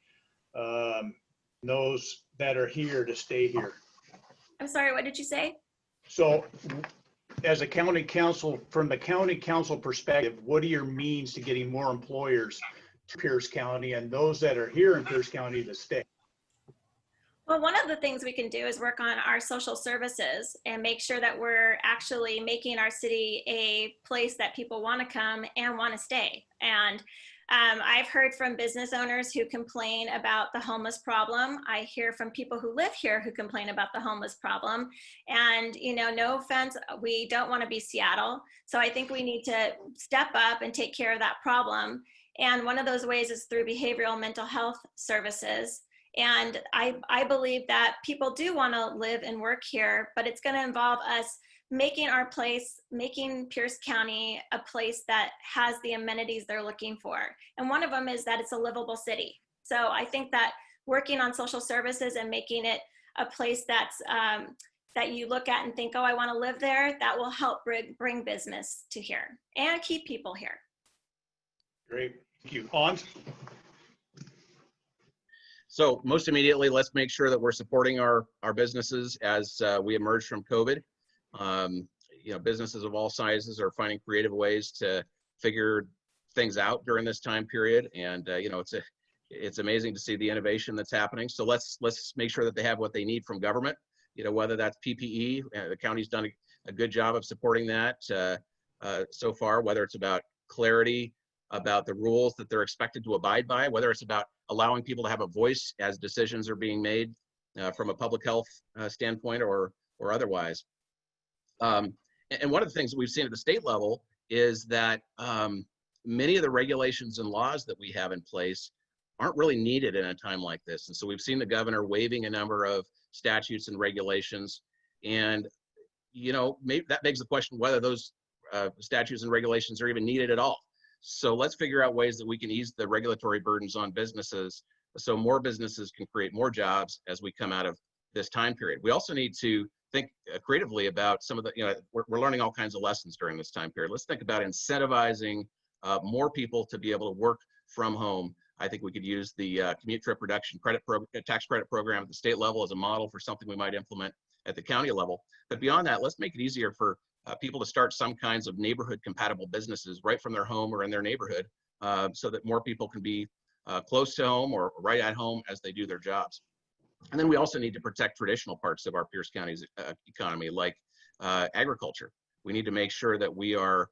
S4: Those that are here to stay here.
S7: I'm sorry, what did you say?
S4: So as a county council, from the county council perspective, what are your means to getting more employers to Pierce County and those that are here in Pierce County to stay?
S7: Well, one of the things we can do is work on our social services and make sure that we're actually making our city a place that people want to come and want to stay. And I've heard from business owners who complain about the homeless problem. I hear from people who live here who complain about the homeless problem. And, no offense, we don't want to be Seattle. So I think we need to step up and take care of that problem. And one of those ways is through behavioral mental health services. And I believe that people do want to live and work here, but it's going to involve us making Pierce County a place that has the amenities they're looking for. And one of them is that it's a livable city. So I think that working on social services and making it a place that's that you look at and think, oh, I want to live there, that will help bring business to here and keep people here.
S4: Great, thank you. Hans?
S8: So most immediately, let's make sure that we're supporting our businesses as we emerge from COVID. You know, businesses of all sizes are finding creative ways to figure things out during this time period. And you know, it's amazing to see the innovation that's happening. So let's make sure that they have what they need from government. You know, whether that's PPE, the county's done a good job of supporting that so far, whether it's about clarity about the rules that they're expected to abide by, whether it's about allowing people to have a voice as decisions are being made from a public health standpoint or otherwise. And one of the things that we've seen at the state level is that many of the regulations and laws that we have in place aren't really needed in a time like this. And so we've seen the governor waiving a number of statutes and regulations. And, you know, maybe that begs the question whether those statutes and regulations are even needed at all. So let's figure out ways that we can ease the regulatory burdens on businesses so more businesses can create more jobs as we come out of this time period. We also need to think creatively about some of the, you know, we're learning all kinds of lessons during this time period. Let's think about incentivizing more people to be able to work from home. I think we could use the commute trip reduction tax credit program at the state level as a model for something we might implement at the county level. But beyond that, let's make it easier for people to start some kinds of neighborhood compatible businesses right from their home or in their neighborhood so that more people can be close to home or right at home as they do their jobs. And then we also need to protect traditional parts of our Pierce County's economy, like agriculture. We need to make sure that we are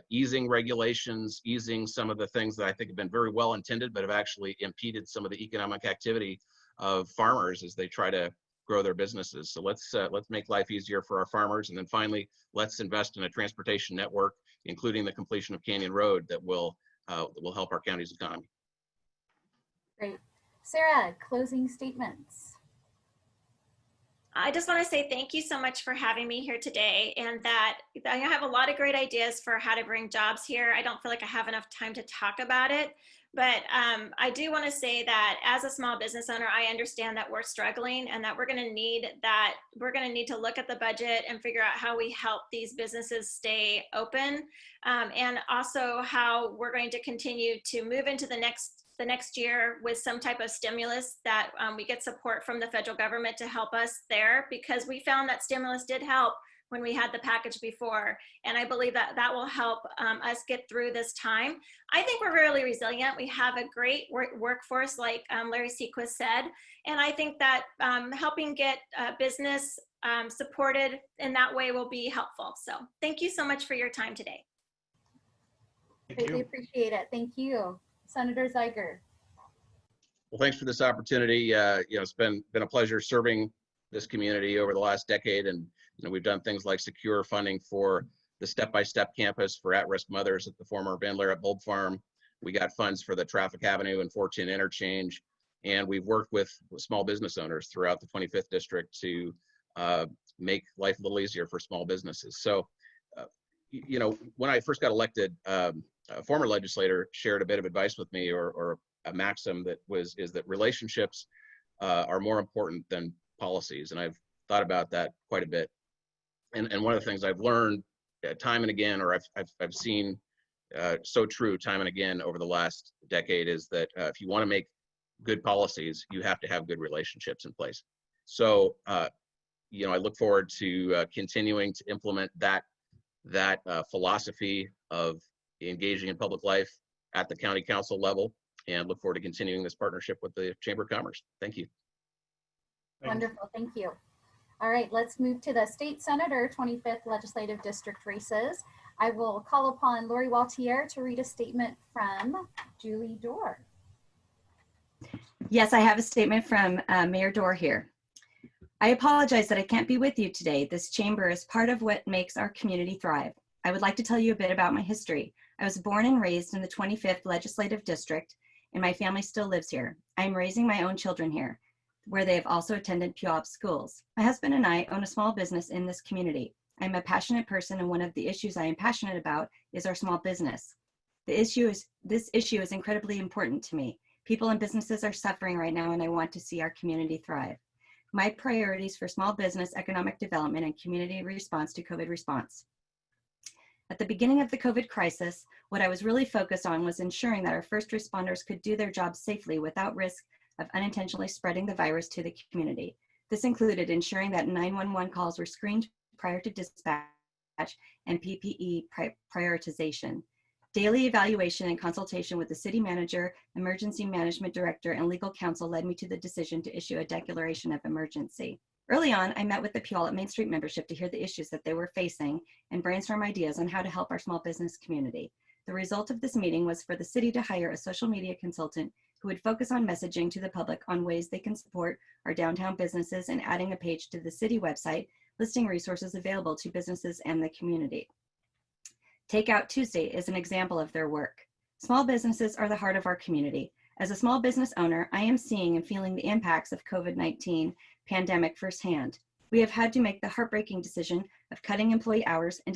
S8: easing regulations, easing some of the things that I think have been very well intended, but have actually impeded some of the economic activity of farmers as they try to grow their businesses. So let's make life easier for our farmers. And then finally, let's invest in a transportation network, including the completion of Canyon Road that will help our county's economy.
S1: Great. Sarah, closing statements.
S7: I just want to say thank you so much for having me here today, and that I have a lot of great ideas for how to bring jobs here. I don't feel like I have enough time to talk about it, but I do want to say that as a small business owner, I understand that we're struggling and that we're going to need to look at the budget and figure out how we help these businesses stay open, and also how we're going to continue to move into the next year with some type of stimulus that we get support from the federal government to help us there, because we found that stimulus did help when we had the package before. And I believe that that will help us get through this time. I think we're really resilient. We have a great workforce, like Larry Seaquist said. And I think that helping get business supported in that way will be helpful. So thank you so much for your time today.
S1: Greatly appreciate it. Thank you. Senator Zeiger.
S8: Well, thanks for this opportunity. You know, it's been a pleasure serving this community over the last decade, and you know, we've done things like secure funding for the step-by-step campus for at-risk mothers at the former Van Laret Bulb Farm. We got funds for the Traffic Avenue and 410 interchange, and we've worked with small business owners throughout the 25th district to make life a little easier for small businesses. So, you know, when I first got elected, a former legislator shared a bit of advice with me, or a maxim that is that relationships are more important than policies. And I've thought about that quite a bit. And one of the things I've learned time and again, or I've seen so true time and again over the last decade, is that if you want to make good policies, you have to have good relationships in place. So, you know, I look forward to continuing to implement that philosophy of engaging in public life at the county council level, and look forward to continuing this partnership with the Chamber of Commerce. Thank you.
S1: Wonderful, thank you. All right, let's move to the state senator 25th legislative district races. I will call upon Lori Waltier to read a statement from Julie Dorr.
S9: Yes, I have a statement from Mayor Dorr here. I apologize that I can't be with you today. This chamber is part of what makes our community thrive. I would like to tell you a bit about my history. I was born and raised in the 25th Legislative District, and my family still lives here. I am raising my own children here, where they have also attended Puyallup schools. My husband and I own a small business in this community. I'm a passionate person, and one of the issues I am passionate about is our small business. This issue is incredibly important to me. People and businesses are suffering right now, and I want to see our community thrive. My priorities for small business, economic development, and community response to COVID response. At the beginning of the COVID crisis, what I was really focused on was ensuring that our first responders could do their jobs safely without risk of unintentionally spreading the virus to the community. This included ensuring that 911 calls were screened prior to dispatch and PPE prioritization. Daily evaluation and consultation with the city manager, emergency management director, and legal counsel led me to the decision to issue a declaration of emergency. Early on, I met with the Puyallup Main Street membership to hear the issues that they were facing and brainstorm ideas on how to help our small business community. The result of this meeting was for the city to hire a social media consultant who would focus on messaging to the public on ways they can support our downtown businesses and adding a page to the city website listing resources available to businesses and the community. Takeout Tuesday is an example of their work. Small businesses are the heart of our community. As a small business owner, I am seeing and feeling the impacts of COVID-19 pandemic firsthand. We have had to make the heartbreaking decision of cutting employee hours and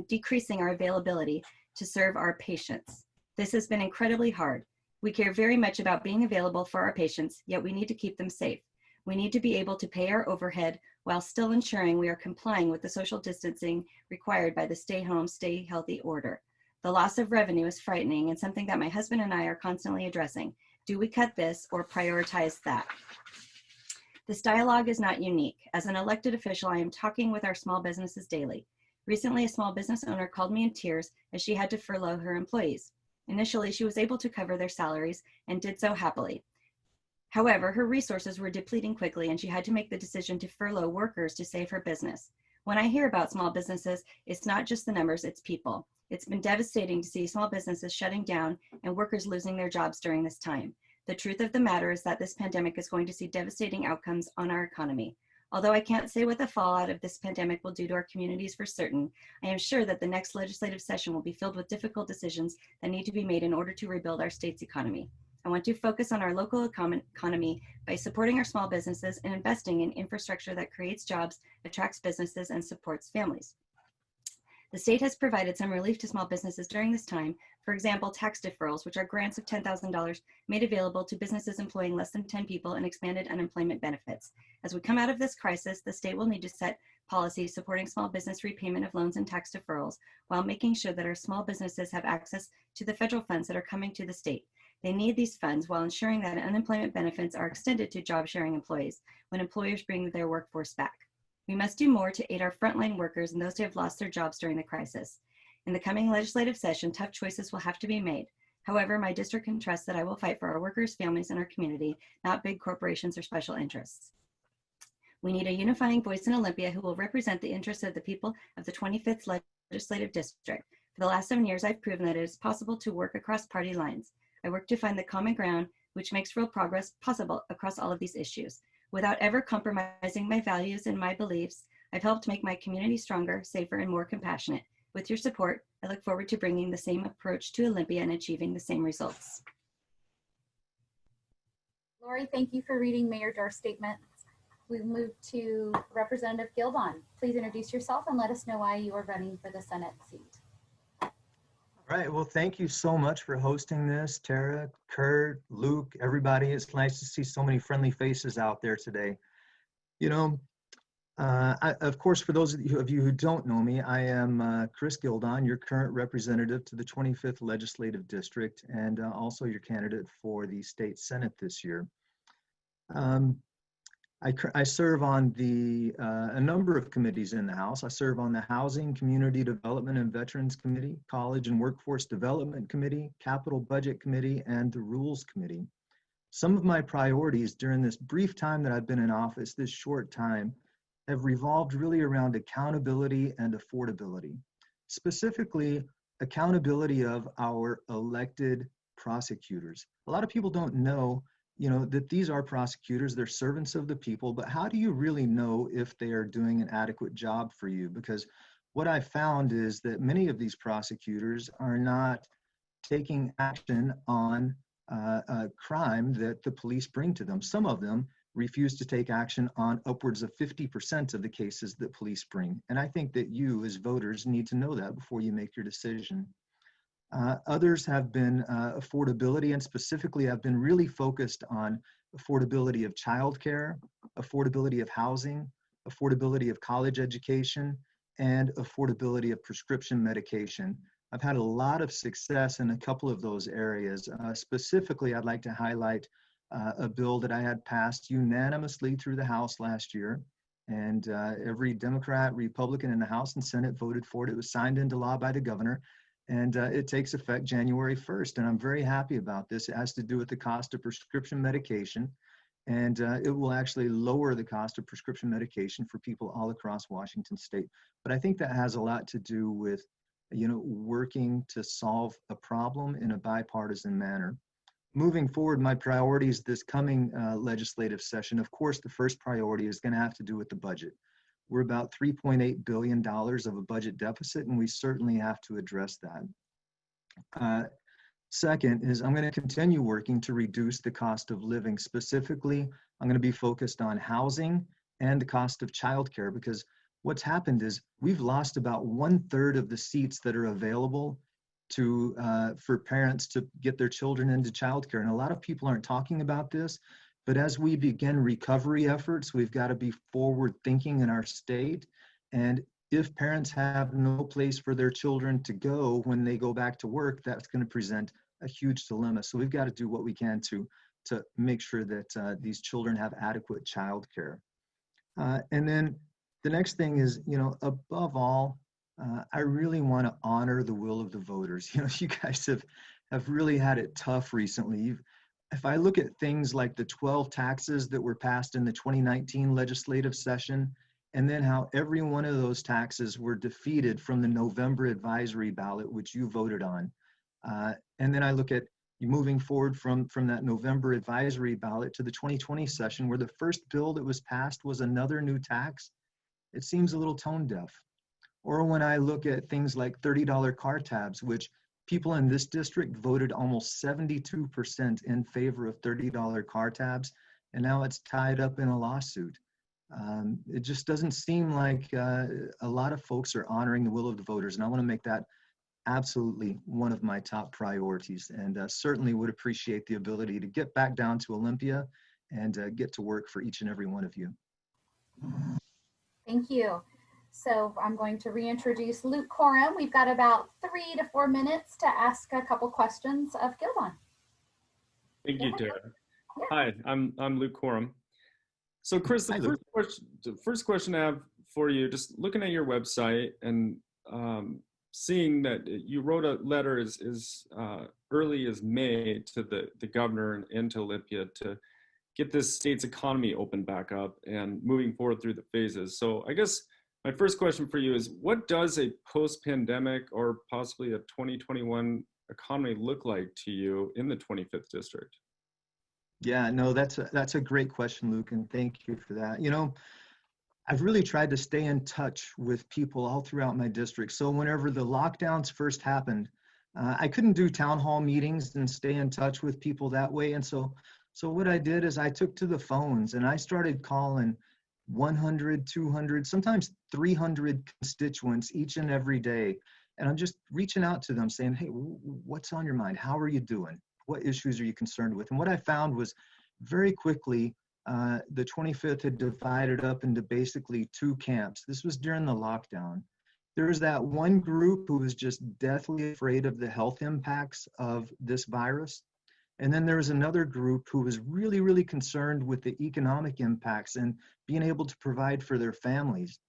S9: decreasing our availability to serve our patients. This has been incredibly hard. We care very much about being available for our patients, yet we need to keep them safe. We need to be able to pay our overhead while still ensuring we are complying with the social distancing required by the stay home, stay healthy order. The loss of revenue is frightening and something that my husband and I are constantly addressing. Do we cut this or prioritize that? This dialogue is not unique. As an elected official, I am talking with our small businesses daily. Recently, a small business owner called me in tears as she had to furlough her employees. Initially, she was able to cover their salaries and did so happily. However, her resources were depleting quickly and she had to make the decision to furlough workers to save her business. When I hear about small businesses, it's not just the numbers, it's people. It's been devastating to see small businesses shutting down and workers losing their jobs during this time. The truth of the matter is that this pandemic is going to see devastating outcomes on our economy. Although I can't say what the fallout of this pandemic will do to our communities for certain, I am sure that the next legislative session will be filled with difficult decisions that need to be made in order to rebuild our state's economy. I want to focus on our local economy by supporting our small businesses and investing in infrastructure that creates jobs, attracts businesses, and supports families. The state has provided some relief to small businesses during this time. For example, tax deferrals, which are grants of $10,000 made available to businesses employing less than 10 people, and expanded unemployment benefits. As we come out of this crisis, the state will need to set policies supporting small business repayment of loans and tax deferrals while making sure that our small businesses have access to the federal funds that are coming to the state. They need these funds while ensuring that unemployment benefits are extended to job-sharing employees when employers bring their workforce back. We must do more to aid our frontline workers and those who have lost their jobs during the crisis. In the coming legislative session, tough choices will have to be made. However, my district can trust that I will fight for our workers, families, and our community, not big corporations or special interests. We need a unifying voice in Olympia who will represent the interests of the people of the 25th Legislative District. For the last 7 years, I've proven that it is possible to work across party lines. I work to find the common ground, which makes real progress possible across all of these issues. Without ever compromising my values and my beliefs, I've helped make my community stronger, safer, and more compassionate. With your support, I look forward to bringing the same approach to Olympia and achieving the same results.
S1: Lori, thank you for reading Mayor Doerr's statement. We move to Representative Gildon. Please introduce yourself and let us know why you are running for the Senate seat.
S10: All right, well, thank you so much for hosting this, Tara, Curt, Luke, everybody. It's nice to see so many friendly faces out there today. You know, of course, for those of you who don't know me, I am Chris Gildon, your current representative to the 25th Legislative District, and also your candidate for the State Senate this year. I serve on a number of committees in the House. I serve on the Housing, Community Development and Veterans Committee, College and Workforce Development Committee, Capital Budget Committee, and the Rules Committee. Some of my priorities during this brief time that I've been in office, this short time, have revolved really around accountability and affordability. Specifically, accountability of our elected prosecutors. A lot of people don't know that these are prosecutors, they're servants of the people, but how do you really know if they are doing an adequate job for you? Because what I found is that many of these prosecutors are not taking action on a crime that the police bring to them. Some of them refuse to take action on upwards of 50% of the cases that police bring. And I think that you as voters need to know that before you make your decision. Others have been affordability, and specifically have been really focused on affordability of childcare, affordability of housing, affordability of college education, and affordability of prescription medication. I've had a lot of success in a couple of those areas. Specifically, I'd like to highlight a bill that I had passed unanimously through the House last year. And every Democrat, Republican in the House and Senate voted for it. It was signed into law by the governor, and it takes effect January 1st. And I'm very happy about this. It has to do with the cost of prescription medication. And it will actually lower the cost of prescription medication for people all across Washington state. But I think that has a lot to do with, working to solve a problem in a bipartisan manner. Moving forward, my priorities this coming legislative session, of course, the first priority is going to have to do with the budget. We're about $3.8 billion of a budget deficit, and we certainly have to address that. Second is I'm going to continue working to reduce the cost of living. Specifically, I'm going to be focused on housing and the cost of childcare, because what's happened is we've lost about 1/3 of the seats that are available to for parents to get their children into childcare. And a lot of people aren't talking about this, but as we begin recovery efforts, we've got to be forward thinking in our state. And if parents have no place for their children to go when they go back to work, that's going to present a huge dilemma. So we've got to do what we can to make sure that these children have adequate childcare. And then the next thing is, above all, I really want to honor the will of the voters. You guys have really had it tough recently. If I look at things like the 12 taxes that were passed in the 2019 legislative session, and then how every one of those taxes were defeated from the November advisory ballot, which you voted on. And then I look at moving forward from that November advisory ballot to the 2020 session, where the first bill that was passed was another new tax. It seems a little tone deaf. Or when I look at things like $30 car tabs, which people in this district voted almost 72% in favor of $30 car tabs, and now it's tied up in a lawsuit. It just doesn't seem like a lot of folks are honoring the will of the voters, and I want to make that absolutely one of my top priorities, and certainly would appreciate the ability to get back down to Olympia and get to work for each and every one of you.
S1: Thank you. So I'm going to reintroduce Luke Korum. We've got about 3 to 4 minutes to ask a couple questions of Gildon.
S11: Thank you, Tara. Hi, I'm Luke Korum. So Chris, the first question I have for you, just looking at your website and seeing that you wrote a letter as early as May to the governor and to Olympia to get this state's economy opened back up and moving forward through the phases. So I guess my first question for you is, what does a post-pandemic or possibly a 2021 economy look like to you in the 25th district?
S10: Yeah, no, that's a great question, Luke, and thank you for that. I've really tried to stay in touch with people all throughout my district. So whenever the lockdowns first happened, I couldn't do town hall meetings and stay in touch with people that way. And so what I did is I took to the phones and I started calling 100, 200, sometimes 300 constituents each and every day. And I'm just reaching out to them saying, hey, what's on your mind? How are you doing? What issues are you concerned with? And what I found was very quickly, the 25th had divided up into basically 2 camps. This was during the lockdown. There was that one group who was just deathly afraid of the health impacts of this virus. And then there was another group who was really, really concerned with the economic impacts and being able to provide for their families.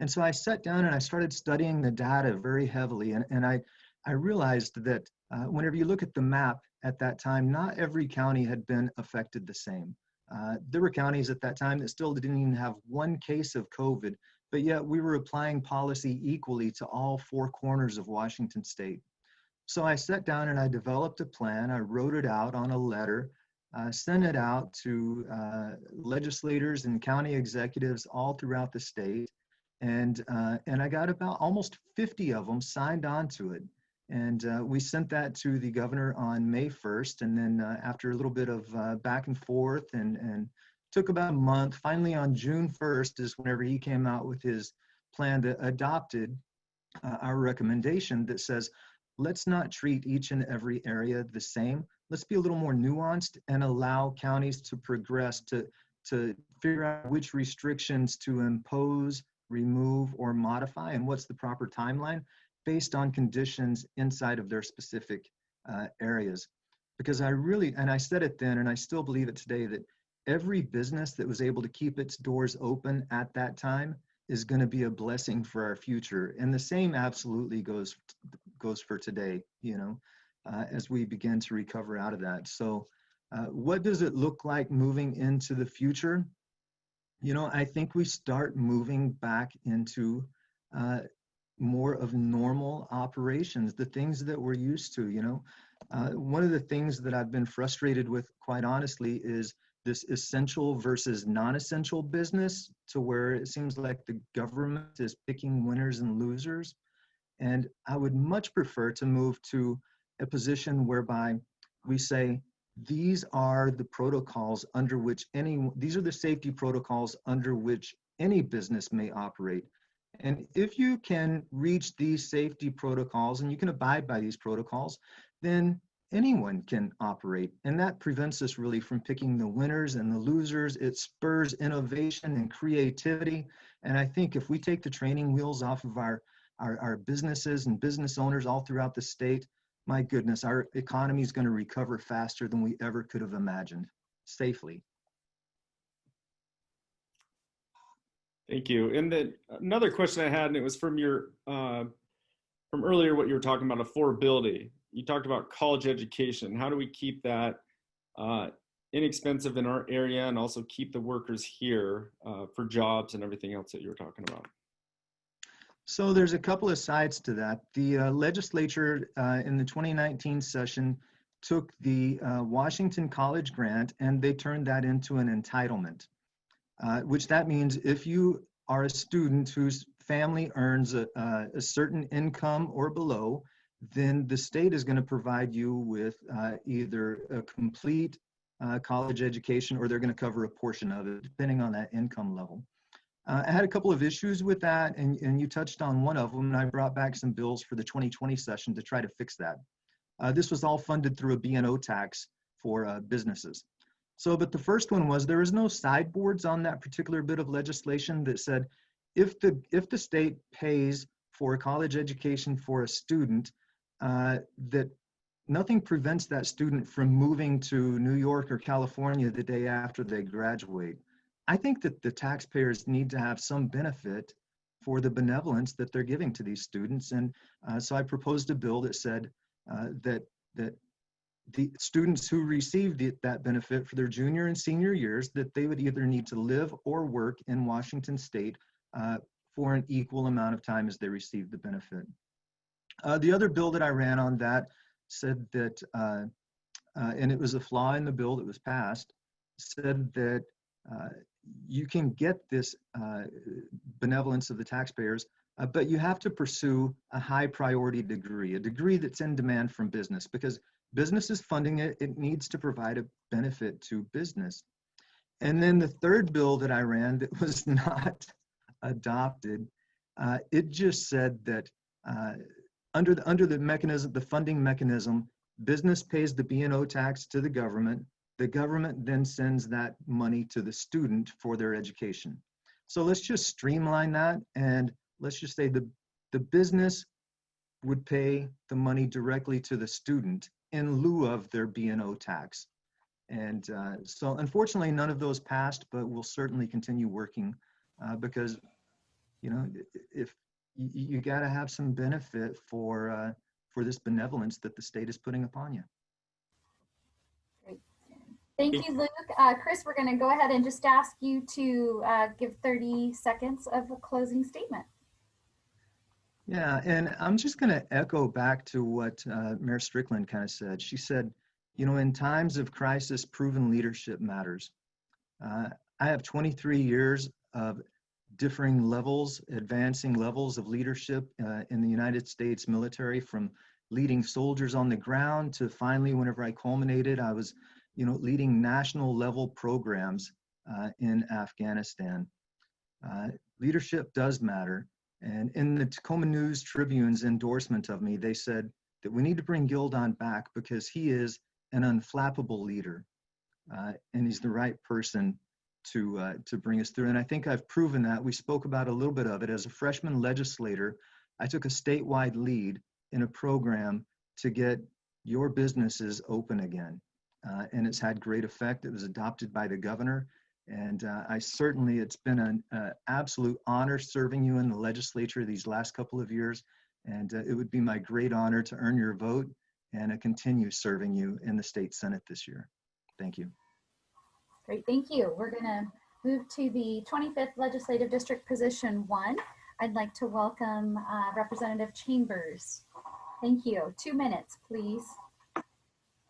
S10: And so I sat down and I started studying the data very heavily. And I realized that whenever you look at the map at that time, not every county had been affected the same. There were counties at that time that still didn't even have 1 case of COVID, but yet we were applying policy equally to all 4 corners of Washington state. So I sat down and I developed a plan. I wrote it out on a letter, sent it out to legislators and county executives all throughout the state. And I got about almost 50 of them signed on to it. And we sent that to the governor on May 1st. And then after a little bit of back and forth and took about a month, finally on June 1st is whenever he came out with his plan that adopted our recommendation that says, let's not treat each and every area the same. Let's be a little more nuanced and allow counties to progress to figure out which restrictions to impose, remove, or modify, and what's the proper timeline based on conditions inside of their specific areas. Because I really, and I said it then, and I still believe it today, that every business that was able to keep its doors open at that time is going to be a blessing for our future. And the same absolutely goes for today, you know, as we begin to recover out of that. So what does it look like moving into the future? You know, I think we start moving back into more of normal operations, the things that we're used to, you know. One of the things that I've been frustrated with, quite honestly, is this essential versus non-essential business, to where it seems like the government is picking winners and losers. And I would much prefer to move to a position whereby we say, these are the protocols under which these are the safety protocols under which any business may operate. And if you can reach these safety protocols and you can abide by these protocols, then anyone can operate. And that prevents us really from picking the winners and the losers. It spurs innovation and creativity. And I think if we take the training wheels off of our businesses and business owners all throughout the state, my goodness, our economy is going to recover faster than we ever could have imagined, safely.
S11: Thank you. And then another question I had, and it was from your from earlier, what you were talking about, affordability. You talked about college education. How do we keep that inexpensive in our area and also keep the workers here for jobs and everything else that you were talking about?
S10: So there's a couple of sides to that. The legislature in the 2019 session took the Washington College grant and they turned that into an entitlement, which that means if you are a student whose family earns a certain income or below, then the state is going to provide you with either a complete college education, or they're going to cover a portion of it, depending on that income level. I had a couple of issues with that, and you touched on one of them, and I brought back some bills for the 2020 session to try to fix that. This was all funded through a B&O tax for businesses. So, but the first one was, there was no sideboards on that particular bit of legislation that said, if the state pays for a college education for a student, that nothing prevents that student from moving to New York or California the day after they graduate. I think that the taxpayers need to have some benefit for the benevolence that they're giving to these students. And so I proposed a bill that said that the students who receive that benefit for their junior and senior years, that they would either need to live or work in Washington state for an equal amount of time as they receive the benefit. The other bill that I ran on that said that, and it was a flaw in the bill that was passed, said that you can get this benevolence of the taxpayers, but you have to pursue a high priority degree, a degree that's in demand from business, because business is funding it. It needs to provide a benefit to business. And then the third bill that I ran that was not adopted, it just said that under the mechanism, the funding mechanism, business pays the B&O tax to the government. The government then sends that money to the student for their education. So let's just streamline that, and let's just say the business would pay the money directly to the student in lieu of their B&O tax. And so unfortunately, none of those passed, but we'll certainly continue working because, you know, if you got to have some benefit for this benevolence that the state is putting upon you.
S1: Great. Thank you, Luke. Chris, we're going to go ahead and just ask you to give 30 seconds of a closing statement.
S10: Yeah, and I'm just going to echo back to what Mayor Strickland kind of said. She said, you know, in times of crisis, proven leadership matters. I have 23 years of differing levels, advancing levels of leadership in the United States military, from leading soldiers on the ground to finally, whenever I culminated, I was, leading national level programs in Afghanistan. Leadership does matter. And in the Tacoma News Tribune's endorsement of me, they said that we need to bring Gildon back because he is an unflappable leader, and he's the right person to bring us through. And I think I've proven that. We spoke about a little bit of it. As a freshman legislator, I took a statewide lead in a program to get your businesses open again. And it's had great effect. It was adopted by the governor. And it's been an absolute honor serving you in the legislature these last couple of years. And it would be my great honor to earn your vote and continue serving you in the state Senate this year. Thank you.
S1: Great, thank you. We're gonna move to the 25th Legislative District, Position 1. I'd like to welcome Representative Chambers. Thank you. 2 minutes, please.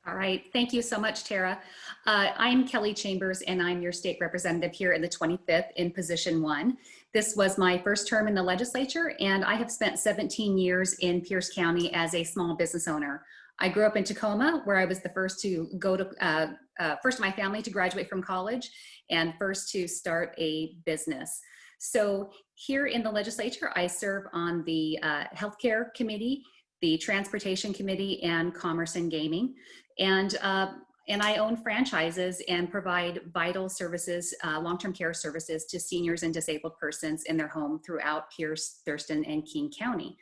S12: All right, thank you so much, Tara. I'm Kelly Chambers, and I'm your state representative here in the 25th in Position 1. This was my first term in the legislature, and I have spent 17 years in Pierce County as a small business owner. I grew up in Tacoma, where I was the first to go to, first in my family to graduate from college, and first to start a business. So here in the legislature, I serve on the Healthcare Committee, the Transportation Committee, and Commerce and Gaming. And I own franchises and provide vital services, long-term care services to seniors and disabled persons in their home throughout Pierce, Thurston, and King County.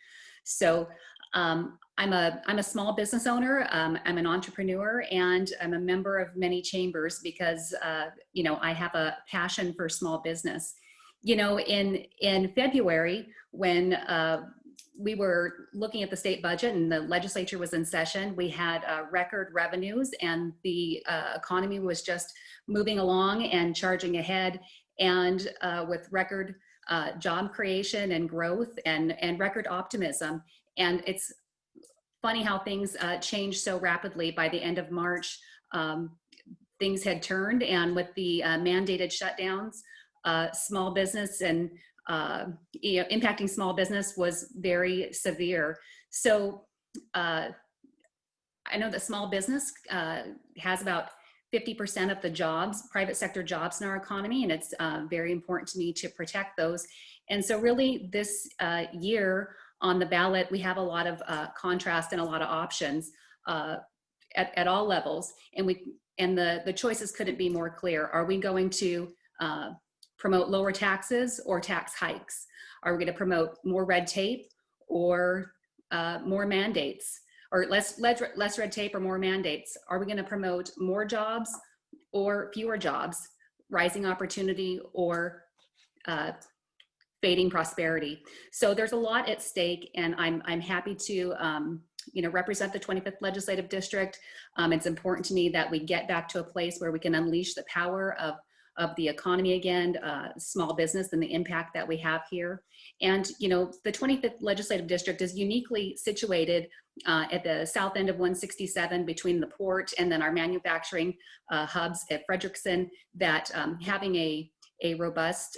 S12: So I'm a small business owner. I'm an entrepreneur, and I'm a member of many chambers because I have a passion for small business. In February, when we were looking at the state budget and the legislature was in session, we had record revenues, and the economy was just moving along and charging ahead, and with record job creation and growth and record optimism. And it's funny how things changed so rapidly. By the end of March, things had turned, and with the mandated shutdowns, small business and impacting small business was very severe. So I know that small business has about 50% of the jobs, private sector jobs in our economy, and it's very important to me to protect those. And so really this year on the ballot, we have a lot of contrast and a lot of options at all levels. And the choices couldn't be more clear. Are we going to promote lower taxes or tax hikes? Are we going to promote more red tape or more mandates, or less red tape or more mandates? Are we going to promote more jobs or fewer jobs, rising opportunity or fading prosperity? So there's a lot at stake, and I'm happy to represent the 25th Legislative District. It's important to me that we get back to a place where we can unleash the power of the economy again, small business, and the impact that we have here. And the 25th Legislative District is uniquely situated at the south end of 167 between the port and then our manufacturing hubs at Frederickson, that having a robust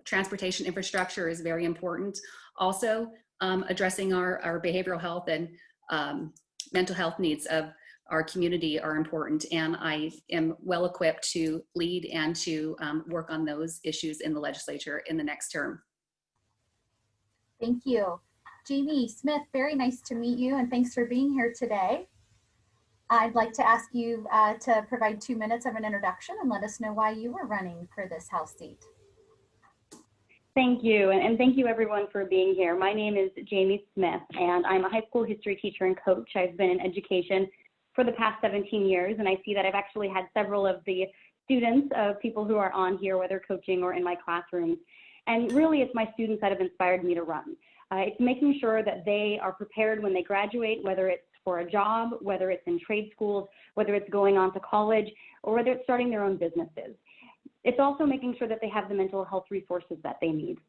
S12: transportation infrastructure is very important. Also, addressing our behavioral health and mental health needs of our community are important, and I am well equipped to lead and to work on those issues in the legislature in the next term.
S1: Thank you. Jamie Smith, very nice to meet you, and thanks for being here today. I'd like to ask you to provide 2 minutes of an introduction and let us know why you were running for this House seat.
S13: Thank you, and thank you everyone for being here. My name is Jamie Smith, and I'm a high school history teacher and coach. I've been in education for the past 17 years, and I see that I've actually had several of the students of people who are on here, whether coaching or in my classrooms. And really, it's my students that have inspired me to run. It's making sure that they are prepared when they graduate, whether it's for a job, whether it's in trade schools, whether it's going on to college, or whether it's starting their own businesses. It's also making sure that they have the mental health resources that they need,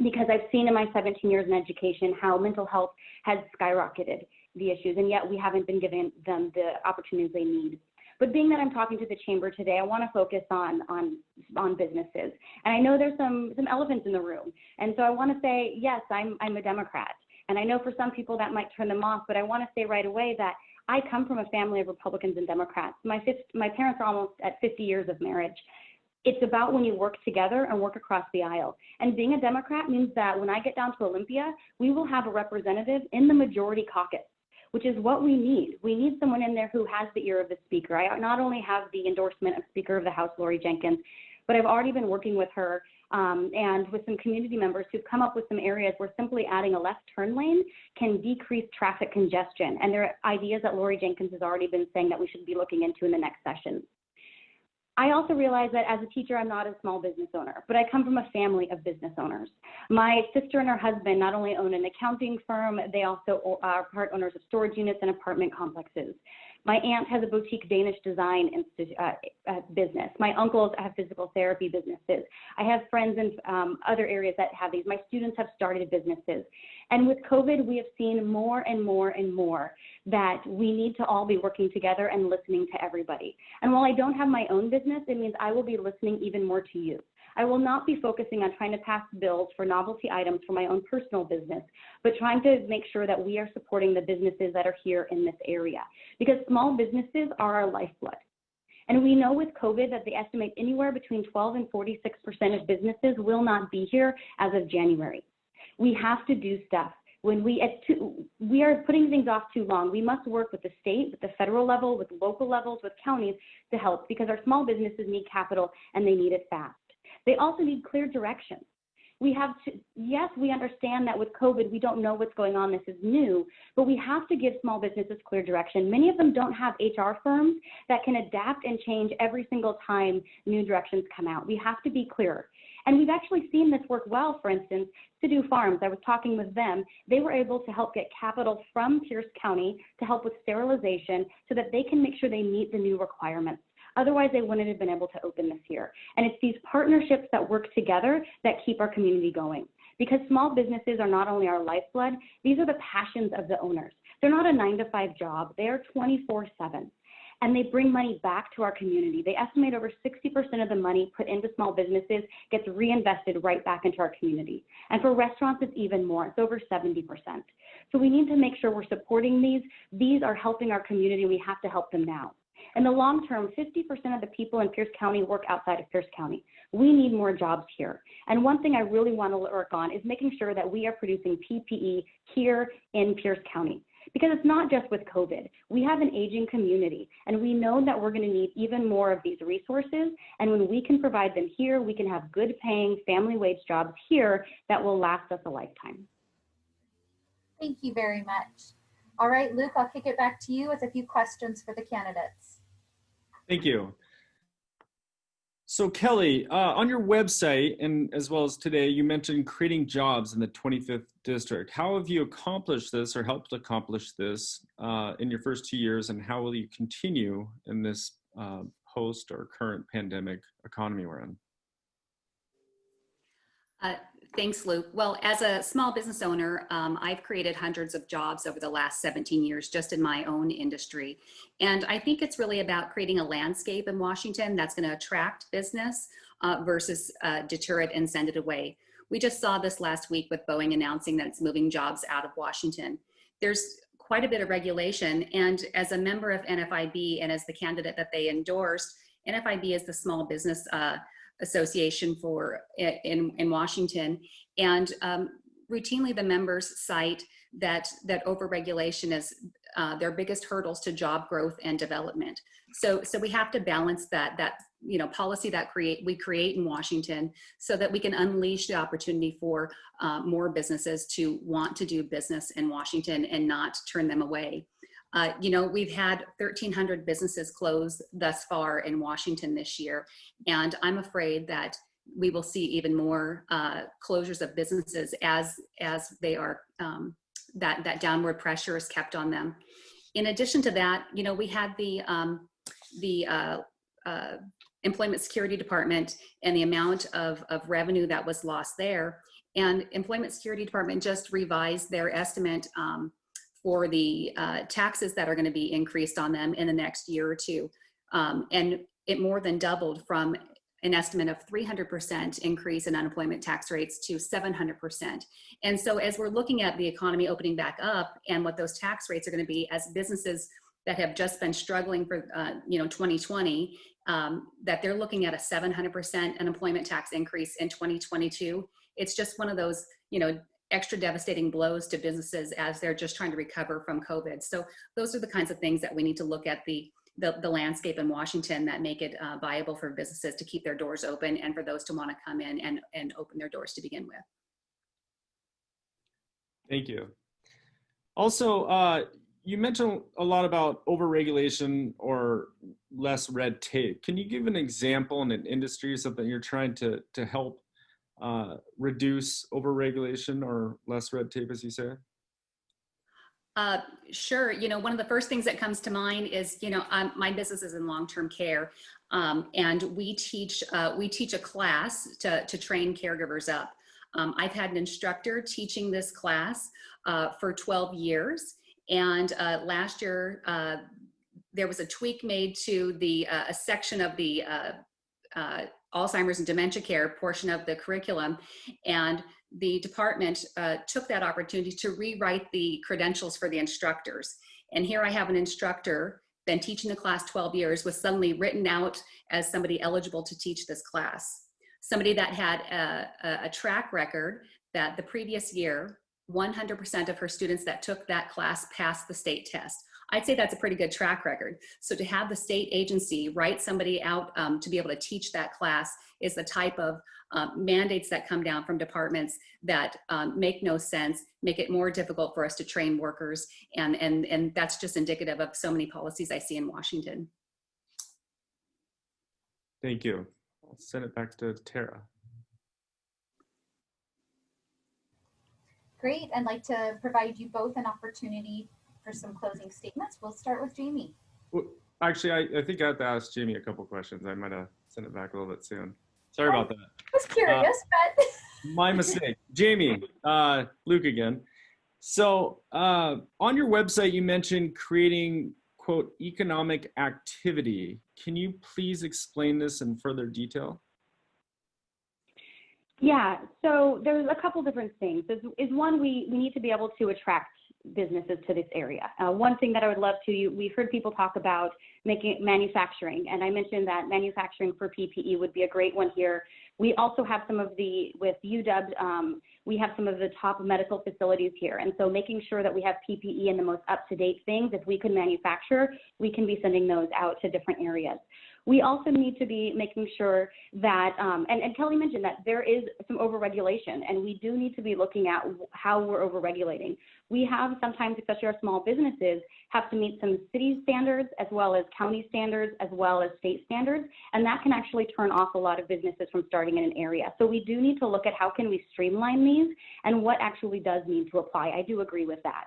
S13: because I've seen in my 17 years in education how mental health has skyrocketed the issues, and yet we haven't been giving them the opportunities they need. But being that I'm talking to the chamber today, I want to focus on businesses. And I know there's some elephants in the room. And so I want to say, yes, I'm a Democrat. And I know for some people that might turn them off, but I want to say right away that I come from a family of Republicans and Democrats. My parents are almost at 50 years of marriage. It's about when you work together and work across the aisle. And being a Democrat means that when I get down to Olympia, we will have a representative in the majority caucus, which is what we need. We need someone in there who has the ear of the speaker. I not only have the endorsement of Speaker of the House, Lori Jenkins, but I've already been working with her and with some community members who've come up with some areas where simply adding a left turn lane can decrease traffic congestion. And there are ideas that Lori Jenkins has already been saying that we should be looking into in the next session. I also realize that as a teacher, I'm not a small business owner, but I come from a family of business owners. My sister and her husband not only own an accounting firm, they also are part owners of storage units and apartment complexes. My aunt has a boutique Danish design business. My uncles have physical therapy businesses. I have friends in other areas that have these. My students have started businesses. And with COVID, we have seen more and more and more that we need to all be working together and listening to everybody. And while I don't have my own business, it means I will be listening even more to you. I will not be focusing on trying to pass bills for novelty items for my own personal business, but trying to make sure that we are supporting the businesses that are here in this area, because small businesses are our lifeblood. And we know with COVID that they estimate anywhere between 12 and 46% of businesses will not be here as of January. We have to do stuff. When we are putting things off too long, we must work with the state, with the federal level, with local levels, with counties to help, because our small businesses need capital and they need it fast. They also need clear direction. We have to, yes, we understand that with COVID, we don't know what's going on. This is new, but we have to give small businesses clear direction. Many of them don't have HR firms that can adapt and change every single time new directions come out. We have to be clear. And we've actually seen this work well. For instance, To Do Farms, I was talking with them. They were able to help get capital from Pierce County to help with sterilization so that they can make sure they meet the new requirements. Otherwise, they wouldn't have been able to open this year. And it's these partnerships that work together that keep our community going. Because small businesses are not only our lifeblood, these are the passions of the owners. They're not a 9-to-5 job. They are 24/7. And they bring money back to our community. They estimate over 60% of the money put into small businesses gets reinvested right back into our community. And for restaurants, it's even more. It's over 70%. So we need to make sure we're supporting these. These are helping our community. We have to help them now. In the long term, 50% of the people in Pierce County work outside of Pierce County. We need more jobs here. And one thing I really want to work on is making sure that we are producing PPE here in Pierce County. Because it's not just with COVID. We have an aging community, and we know that we're going to need even more of these resources. And when we can provide them here, we can have good paying family wage jobs here that will last us a lifetime.
S1: Thank you very much. All right, Luke, I'll kick it back to you with a few questions for the candidates.
S11: Thank you. So Kelly, on your website, and as well as today, you mentioned creating jobs in the 25th district. How have you accomplished this or helped accomplish this in your first 2 years, and how will you continue in this post or current pandemic economy we're in?
S12: Thanks, Luke. Well, as a small business owner, I've created hundreds of jobs over the last 17 years just in my own industry. And I think it's really about creating a landscape in Washington that's going to attract business versus deter it and send it away. We just saw this last week with Boeing announcing that it's moving jobs out of Washington. There's quite a bit of regulation. And as a member of NFIB and as the candidate that they endorsed, NFIB is the small business association in Washington, and routinely the members cite that overregulation is their biggest hurdles to job growth and development. So we have to balance that policy that we create in Washington so that we can unleash the opportunity for more businesses to want to do business in Washington and not turn them away. We've had 1,300 businesses close thus far in Washington this year, and I'm afraid that we will see even more closures of businesses as they are that downward pressure is kept on them. In addition to that, we had the Employment Security Department and the amount of revenue that was lost there, and Employment Security Department just revised their estimate for the taxes that are going to be increased on them in the next year or two. And it more than doubled from an estimate of 300% increase in unemployment tax rates to 700%. And so as we're looking at the economy opening back up and what those tax rates are going to be as businesses that have just been struggling for 2020, that they're looking at a 700% unemployment tax increase in 2022. It's just one of those, extra devastating blows to businesses as they're just trying to recover from COVID. So those are the kinds of things that we need to look at the landscape in Washington that make it viable for businesses to keep their doors open and for those to want to come in and open their doors to begin with.
S11: Thank you. Also, you mentioned a lot about overregulation or less red tape. Can you give an example in an industry, something you're trying to help reduce overregulation or less red tape, as you say?
S12: Sure. One of the first things that comes to mind is, my business is in long-term care, and we teach a class to train caregivers up. I've had an instructor teaching this class for 12 years. And last year, there was a tweak made to a section of the Alzheimer's and dementia care portion of the curriculum. And the department took that opportunity to rewrite the credentials for the instructors. And here I have an instructor, been teaching the class 12 years, was suddenly written out as somebody eligible to teach this class. Somebody that had a track record that the previous year, 100% of her students that took that class passed the state test. I'd say that's a pretty good track record. So to have the state agency write somebody out to be able to teach that class is the type of mandates that come down from departments that make no sense, make it more difficult for us to train workers. And that's just indicative of so many policies I see in Washington.
S11: Thank you. I'll send it back to Tara.
S1: Great. I'd like to provide you both an opportunity for some closing statements. We'll start with Jamie.
S11: Well, actually, I think I have to ask Jamie a couple questions. I might have sent it back a little bit soon. Sorry about that.
S1: I was curious, but.
S11: My mistake. Jamie, Luke again. So on your website, you mentioned creating, quote, economic activity. Can you please explain this in further detail?
S13: Yeah, so there's a couple different things. Is one, we need to be able to attract businesses to this area. One thing that I would love to, we've heard people talk about making manufacturing, and I mentioned that manufacturing for PPE would be a great one here. We also have some of with UW, we have some of the top medical facilities here. And so making sure that we have PPE and the most up-to-date things, if we can manufacture, we can be sending those out to different areas. We also need to be making sure that, and Kelly mentioned that there is some overregulation, and we do need to be looking at how we're overregulating. We have sometimes, especially our small businesses, have to meet some city standards as well as county standards as well as state standards, and that can actually turn off a lot of businesses from starting in an area. So we do need to look at how can we streamline these and what actually does need to apply. I do agree with that.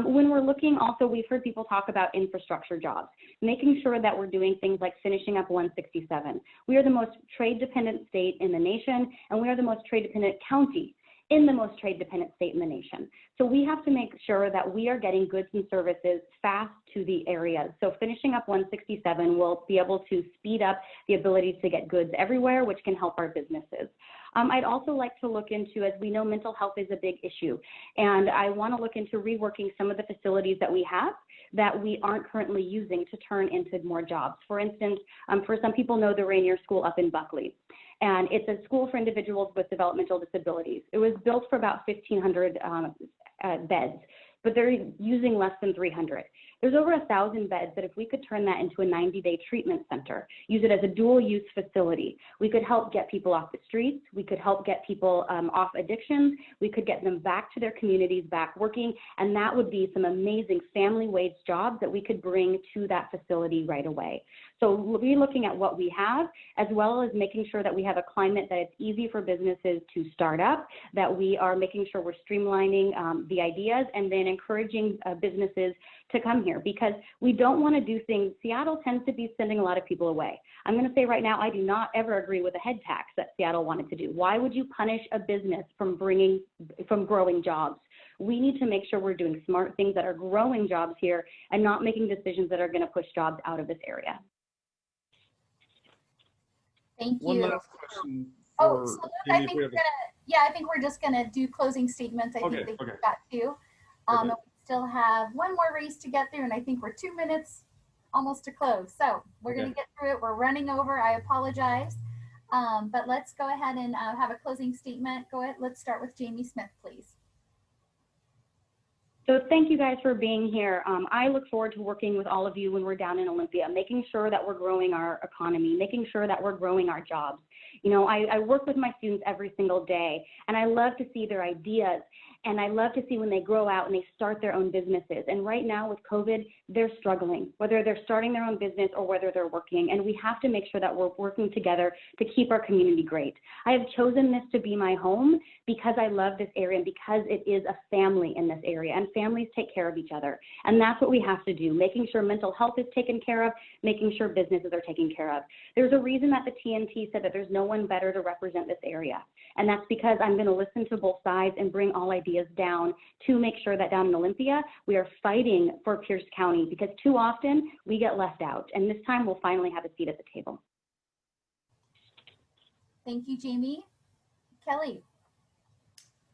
S13: When we're looking also, we've heard people talk about infrastructure jobs, making sure that we're doing things like finishing up 167. We are the most trade-dependent state in the nation, and we are the most trade-dependent county in the most trade-dependent state in the nation. So we have to make sure that we are getting goods and services fast to the areas. So finishing up 167 will be able to speed up the ability to get goods everywhere, which can help our businesses. I'd also like to look into, as we know, mental health is a big issue. And I want to look into reworking some of the facilities that we have that we aren't currently using to turn into more jobs. For instance, for some people know the Rainier School up in Buckley. And it's a school for individuals with developmental disabilities. It was built for about 1,500 beds, but they're using less than 300. There's over 1,000 beds that if we could turn that into a 90-day treatment center, use it as a dual-use facility, we could help get people off the streets, we could help get people off addictions, we could get them back to their communities, back working, and that would be some amazing family wage jobs that we could bring to that facility right away. So we're looking at what we have, as well as making sure that we have a climate that it's easy for businesses to start up, that we are making sure we're streamlining the ideas, and then encouraging businesses to come here, because we don't want to do things. Seattle tends to be sending a lot of people away. I'm going to say right now, I do not ever agree with the head tax that Seattle wanted to do. Why would you punish a business from growing jobs? We need to make sure we're doing smart things that are growing jobs here and not making decisions that are going to push jobs out of this area.
S1: Thank
S11: One
S1: you.
S11: last question
S1: Oh,
S11: for
S1: so Luke,
S11: Jamie,
S1: I
S11: if
S1: think
S11: we
S1: we're
S11: have
S1: gonna, I think we're just gonna do closing statements. I
S11: Okay,
S1: think that
S11: okay.
S1: you've got two. And we still have one more race to get through, and I think we're 2 minutes almost to close. So we're gonna get through it. We're running over. I apologize. But let's go ahead and have a closing statement. Go ahead. Let's start with Jamie Smith, please.
S13: So thank you guys for being here. I look forward to working with all of you when we're down in Olympia, making sure that we're growing our economy, making sure that we're growing our jobs. You know, I work with my students every single day, and I love to see their ideas, and I love to see when they grow out and they start their own businesses. And right now with COVID, they're struggling, whether they're starting their own business or whether they're working. And we have to make sure that we're working together to keep our community great. I have chosen this to be my home because I love this area and because it is a family in this area, and families take care of each other. And that's what we have to do, making sure mental health is taken care of, making sure businesses are taken care of. There's a reason that the TNT said that there's no one better to represent this area. And that's because I'm going to listen to both sides and bring all ideas down to make sure that down in Olympia, we are fighting for Pierce County, because too often we get left out. And this time we'll finally have a seat at the table.
S1: Thank you, Jamie. Kelly.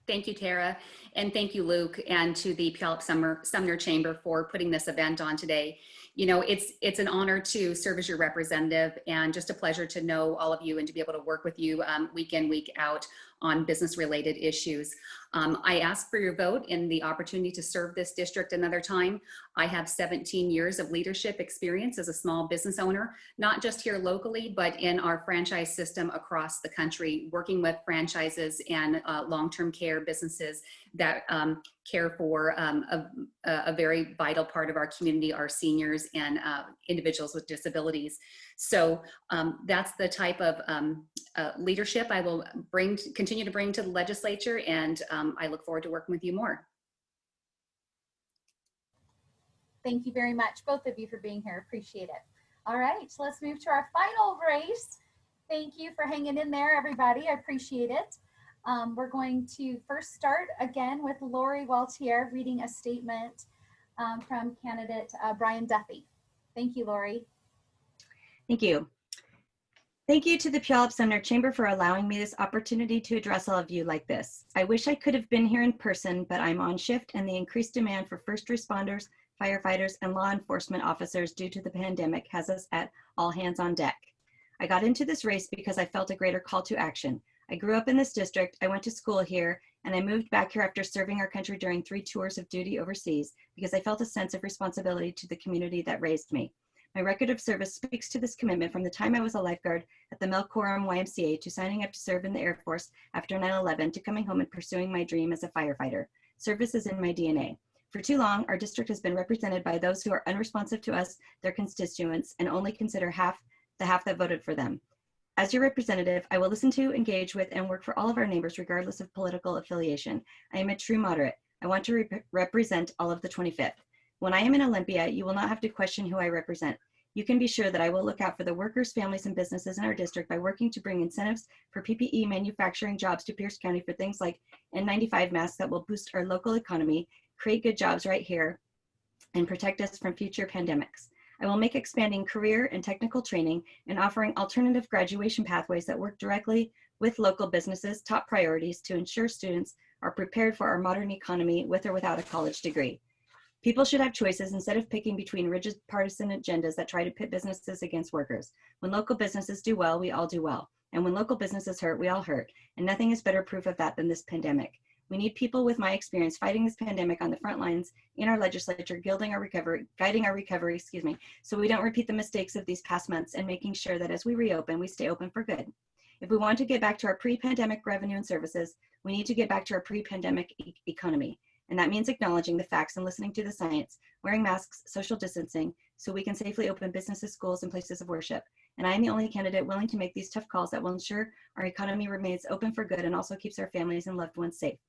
S12: Thank you, Tara, and thank you, Luke, and to the Puyallup Sumner Chamber for putting this event on today. You know, it's an honor to serve as your representative, and just a pleasure to know all of you and to be able to work with you week in, week out on business-related issues. I ask for your vote in the opportunity to serve this district another time. I have 17 years of leadership experience as a small business owner, not just here locally, but in our franchise system across the country, working with franchises and long-term care businesses that care for a very vital part of our community, our seniors and individuals with disabilities. So that's the type of leadership I will continue to bring to the legislature, and I look forward to working with you more.
S1: Thank you very much, both of you, for being here. Appreciate it. All right, so let's move to our final race. Thank you for hanging in there, everybody. I appreciate it. We're going to first start again with Lori Waltier reading a statement from candidate Brian Duthie. Thank you, Lori.
S9: Thank you. Thank you to the Puyallup Sumner Chamber for allowing me this opportunity to address all of you like this. I wish I could have been here in person, but I'm on shift, and the increased demand for first responders, firefighters, and law enforcement officers due to the pandemic has us at all hands on deck. I got into this race because I felt a greater call to action. I grew up in this district, I went to school here, and I moved back here after serving our country during 3 tours of duty overseas because I felt a sense of responsibility to the community that raised me. My record of service speaks to this commitment from the time I was a lifeguard at the Luke Korum YMCA to signing up to serve in the Air Force after 9/11 to coming home and pursuing my dream as a firefighter. Service is in my DNA. For too long, our district has been represented by those who are unresponsive to us, their constituents, and only consider the half that voted for them. As your representative, I will listen to, engage with, and work for all of our neighbors regardless of political affiliation. I am a true moderate. I want to represent all of the 25th. When I am in Olympia, you will not have to question who I represent. You can be sure that I will look out for the workers, families, and businesses in our district by working to bring incentives for PPE manufacturing jobs to Pierce County for things like N95 masks that will boost our local economy, create good jobs right here, and protect us from future pandemics. I will make expanding career and technical training and offering alternative graduation pathways that work directly with local businesses top priorities to ensure students are prepared for our modern economy with or without a college degree. People should have choices instead of picking between rigid partisan agendas that try to pit businesses against workers. When local businesses do well, we all do well. And when local businesses hurt, we all hurt. And nothing is better proof of that than this pandemic. We need people with my experience fighting this pandemic on the front lines in our legislature, guiding our recovery, so we don't repeat the mistakes of these past months and making sure that as we reopen, we stay open for good. If we want to get back to our pre-pandemic revenue and services, we need to get back to our pre-pandemic economy. And that means acknowledging the facts and listening to the science, wearing masks, social distancing, so we can safely open businesses, schools, and places of worship. And I am the only candidate willing to make these tough calls that will ensure our economy remains open for good and also keeps our families and loved ones safe.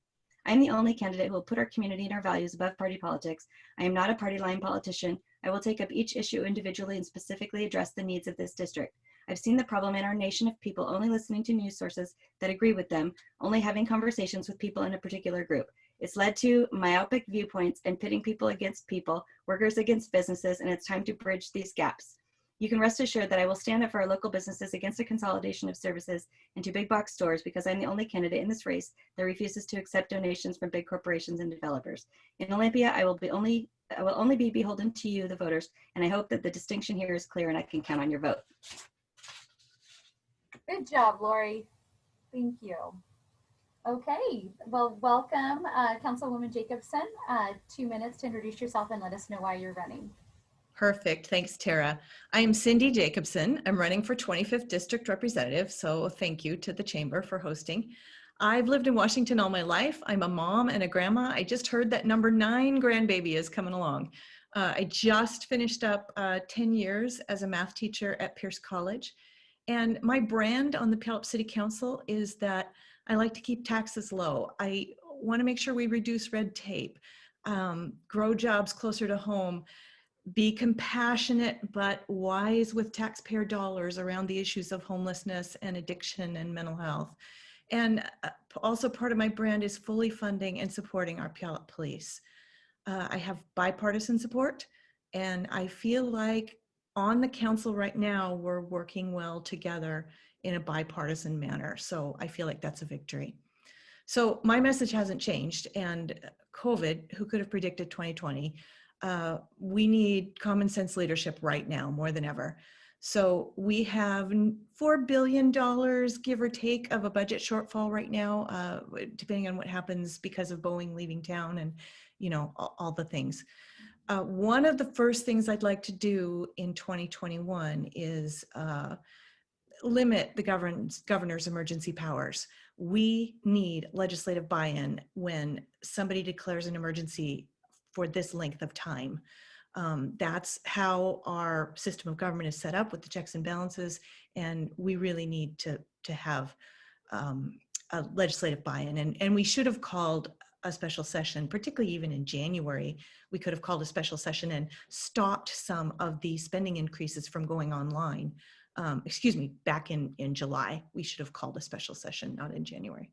S9: I am the only candidate who will put our community and our values above party politics. I am not a party line politician. I will take up each issue individually and specifically address the needs of this district. I've seen the problem in our nation of people only listening to news sources that agree with them, only having conversations with people in a particular group. It's led to myopic viewpoints and pitting people against people, workers against businesses, and it's time to bridge these gaps. You can rest assured that I will stand up for our local businesses against the consolidation of services into big box stores because I'm the only candidate in this race that refuses to accept donations from big corporations and developers. In Olympia, I will only be beholden to you, the voters, and I hope that the distinction here is clear and I can count on your vote.
S1: Good job, Lori. Thank you. Okay, well, welcome, Councilwoman Jacobsen. 2 minutes to introduce yourself and let us know why you're running.
S3: Perfect. Thanks, Tara. I am Cyndy Jacobsen. I'm running for 25th District Representative, so thank you to the Chamber for hosting. I've lived in Washington all my life. I'm a mom and a grandma. I just heard that number 9 grandbaby is coming along. I just finished up 10 years as a math teacher at Pierce College. And my brand on the Puyallup City Council is that I like to keep taxes low. I want to make sure we reduce red tape, grow jobs closer to home, be compassionate but wise with taxpayer dollars around the issues of homelessness and addiction and mental health. And also part of my brand is fully funding and supporting our Puyallup police. I have bipartisan support, and I feel like on the council right now, we're working well together in a bipartisan manner. So I feel like that's a victory. So my message hasn't changed, and COVID, who could have predicted 2020? We need common sense leadership right now more than ever. So we have $4 billion, give or take, of a budget shortfall right now, depending on what happens because of Boeing leaving town and, you know, all the things. One of the first things I'd like to do in 2021 is limit the governor's emergency powers. We need legislative buy-in when somebody declares an emergency for this length of time. That's how our system of government is set up with the checks and balances, and we really need to have a legislative buy-in. And we should have called a special session, particularly even in January. We could have called a special session and stopped some of the spending increases from going online. Back in July. We should have called a special session, not in January.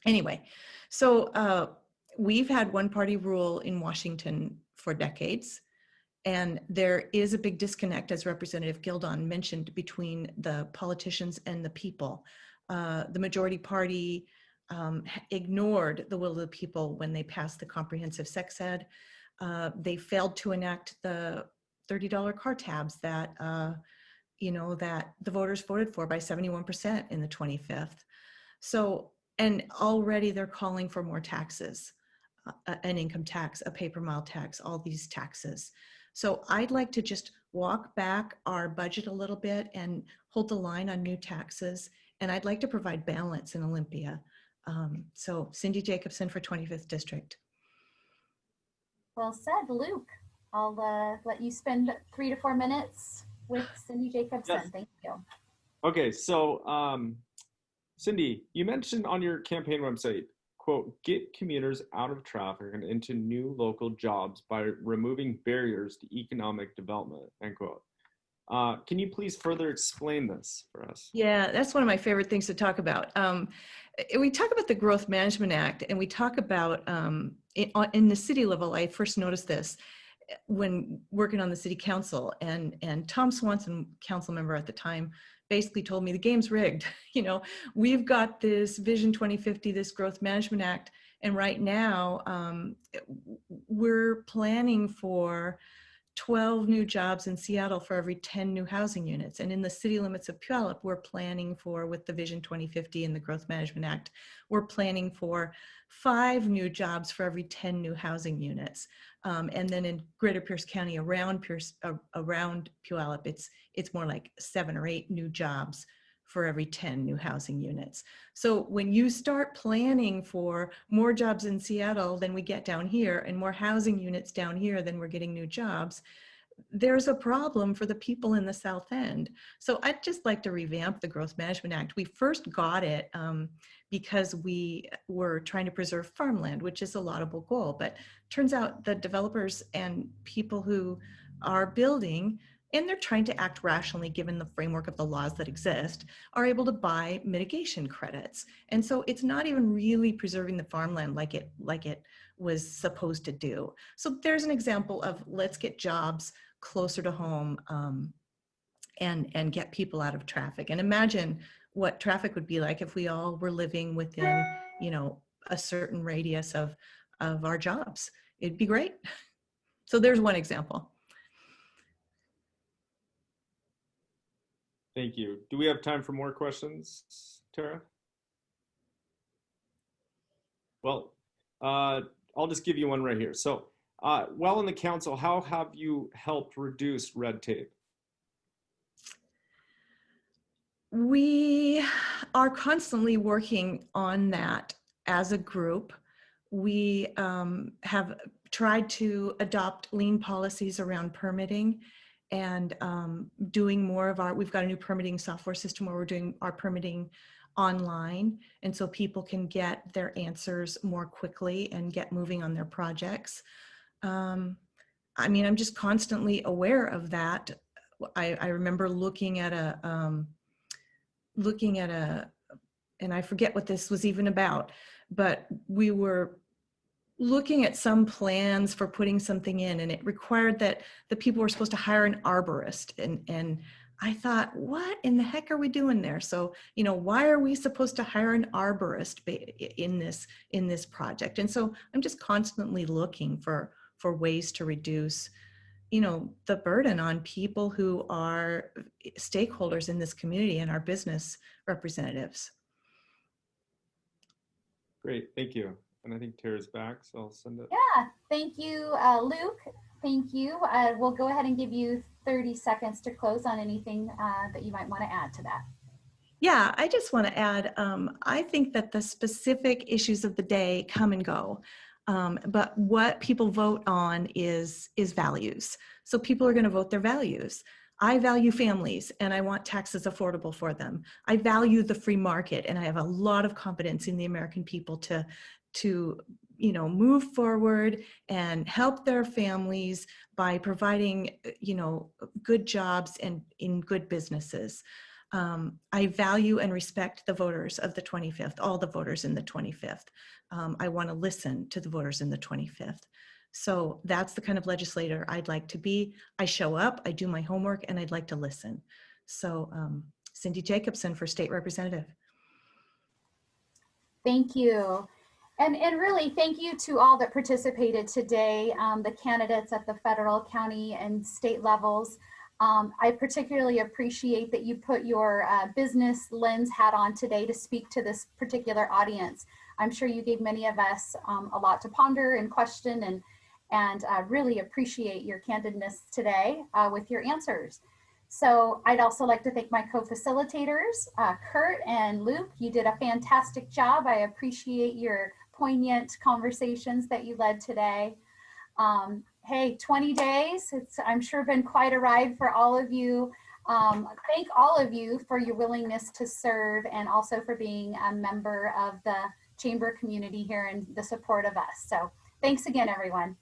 S3: Anyway, so we've had one party rule in Washington for decades, and there is a big disconnect, as Representative Gildon mentioned, between the politicians and the people. The majority party ignored the will of the people when they passed the comprehensive sex ed. They failed to enact the $30 car tabs that that the voters voted for by 71% in the 25th. So, and already they're calling for more taxes, an income tax, a paper mile tax, all these taxes. So I'd like to just walk back our budget a little bit and hold the line on new taxes. And I'd like to provide balance in Olympia. So Cyndy Jacobsen for 25th District.
S1: Well said, Luke. I'll let you spend 3 to 4 minutes with Cyndy Jacobsen.
S11: Yes.
S1: Thank you.
S11: Okay, so Cyndy, you mentioned on your campaign website, quote, get commuters out of traffic and into new local jobs by removing barriers to economic development, end quote. Can you please further explain this for us?
S3: Yeah, that's one of my favorite things to talk about. We talk about the Growth Management Act, and we talk about, in the city level, I first noticed this when working on the city council, and Tom Swanson, council member at the time, basically told me the game's rigged. We've got this Vision 2050, this Growth Management Act, and right now we're planning for 12 new jobs in Seattle for every 10 new housing units. And in the city limits of Puyallup, we're planning for, with the Vision 2050 and the Growth Management Act, we're planning for 5 new jobs for every 10 new housing units. And then in Greater Pierce County around Puyallup, it's more like 7 or 8 new jobs for every 10 new housing units. So when you start planning for more jobs in Seattle than we get down here, and more housing units down here than we're getting new jobs, there's a problem for the people in the South End. So I'd just like to revamp the Growth Management Act. We first got it because we were trying to preserve farmland, which is a laudable goal, but turns out the developers and people who are building, and they're trying to act rationally given the framework of the laws that exist, are able to buy mitigation credits. And so it's not even really preserving the farmland like it was supposed to do. So there's an example of let's get jobs closer to home
S14: and get people out of traffic. And imagine what traffic would be like if we all were living within, you know, a certain radius of our jobs. It'd be great. So there's one example.
S11: Thank you. Do we have time for more questions, Tara? Well, I'll just give you one right here. So, while in the council, how have you helped reduce red tape?
S14: We are constantly working on that as a group. We have tried to adopt lean policies around permitting and doing more of we've got a new permitting software system where we're doing our permitting online. And so people can get their answers more quickly and get moving on their projects. I mean, I'm just constantly aware of that. I remember looking at and I forget what this was even about, but we were looking at some plans for putting something in, and it required that the people were supposed to hire an arborist. And I thought, what in the heck are we doing there? So, you know, why are we supposed to hire an arborist in this project? And so I'm just constantly looking for ways to reduce, you know, the burden on people who are stakeholders in this community and our business representatives.
S11: Great, thank you. And I think Tara's back, so I'll send it.
S1: Yeah, thank you, Luke. Thank you. We'll go ahead and give you 30 seconds to close on anything that you might want to add to that.
S14: Yeah, I just want to add, I think that the specific issues of the day come and go. But what people vote on is values. So people are going to vote their values. I value families and I want taxes affordable for them. I value the free market and I have a lot of confidence in the American people to you know, move forward and help their families by providing, you know, good jobs and in good businesses. I value and respect the voters of the 25th, all the voters in the 25th. I want to listen to the voters in the 25th. So that's the kind of legislator I'd like to be. I show up, I do my homework, and I'd like to listen. So Cyndy Jacobsen for State Representative.
S1: Thank you. And really, thank you to all that participated today, the candidates at the federal, county, and state levels. I particularly appreciate that you put your business lens hat on today to speak to this particular audience. I'm sure you gave many of us a lot to ponder and question, and really appreciate your candidness today with your answers. So I'd also like to thank my co-facilitators, Curt and Luke. You did a fantastic job. I appreciate your poignant conversations that you led today. Hey, 20 days, it's I'm sure been quite a ride for all of you. Thank all of you for your willingness to serve and also for being a member of the chamber community here and the support of us. So thanks again, everyone.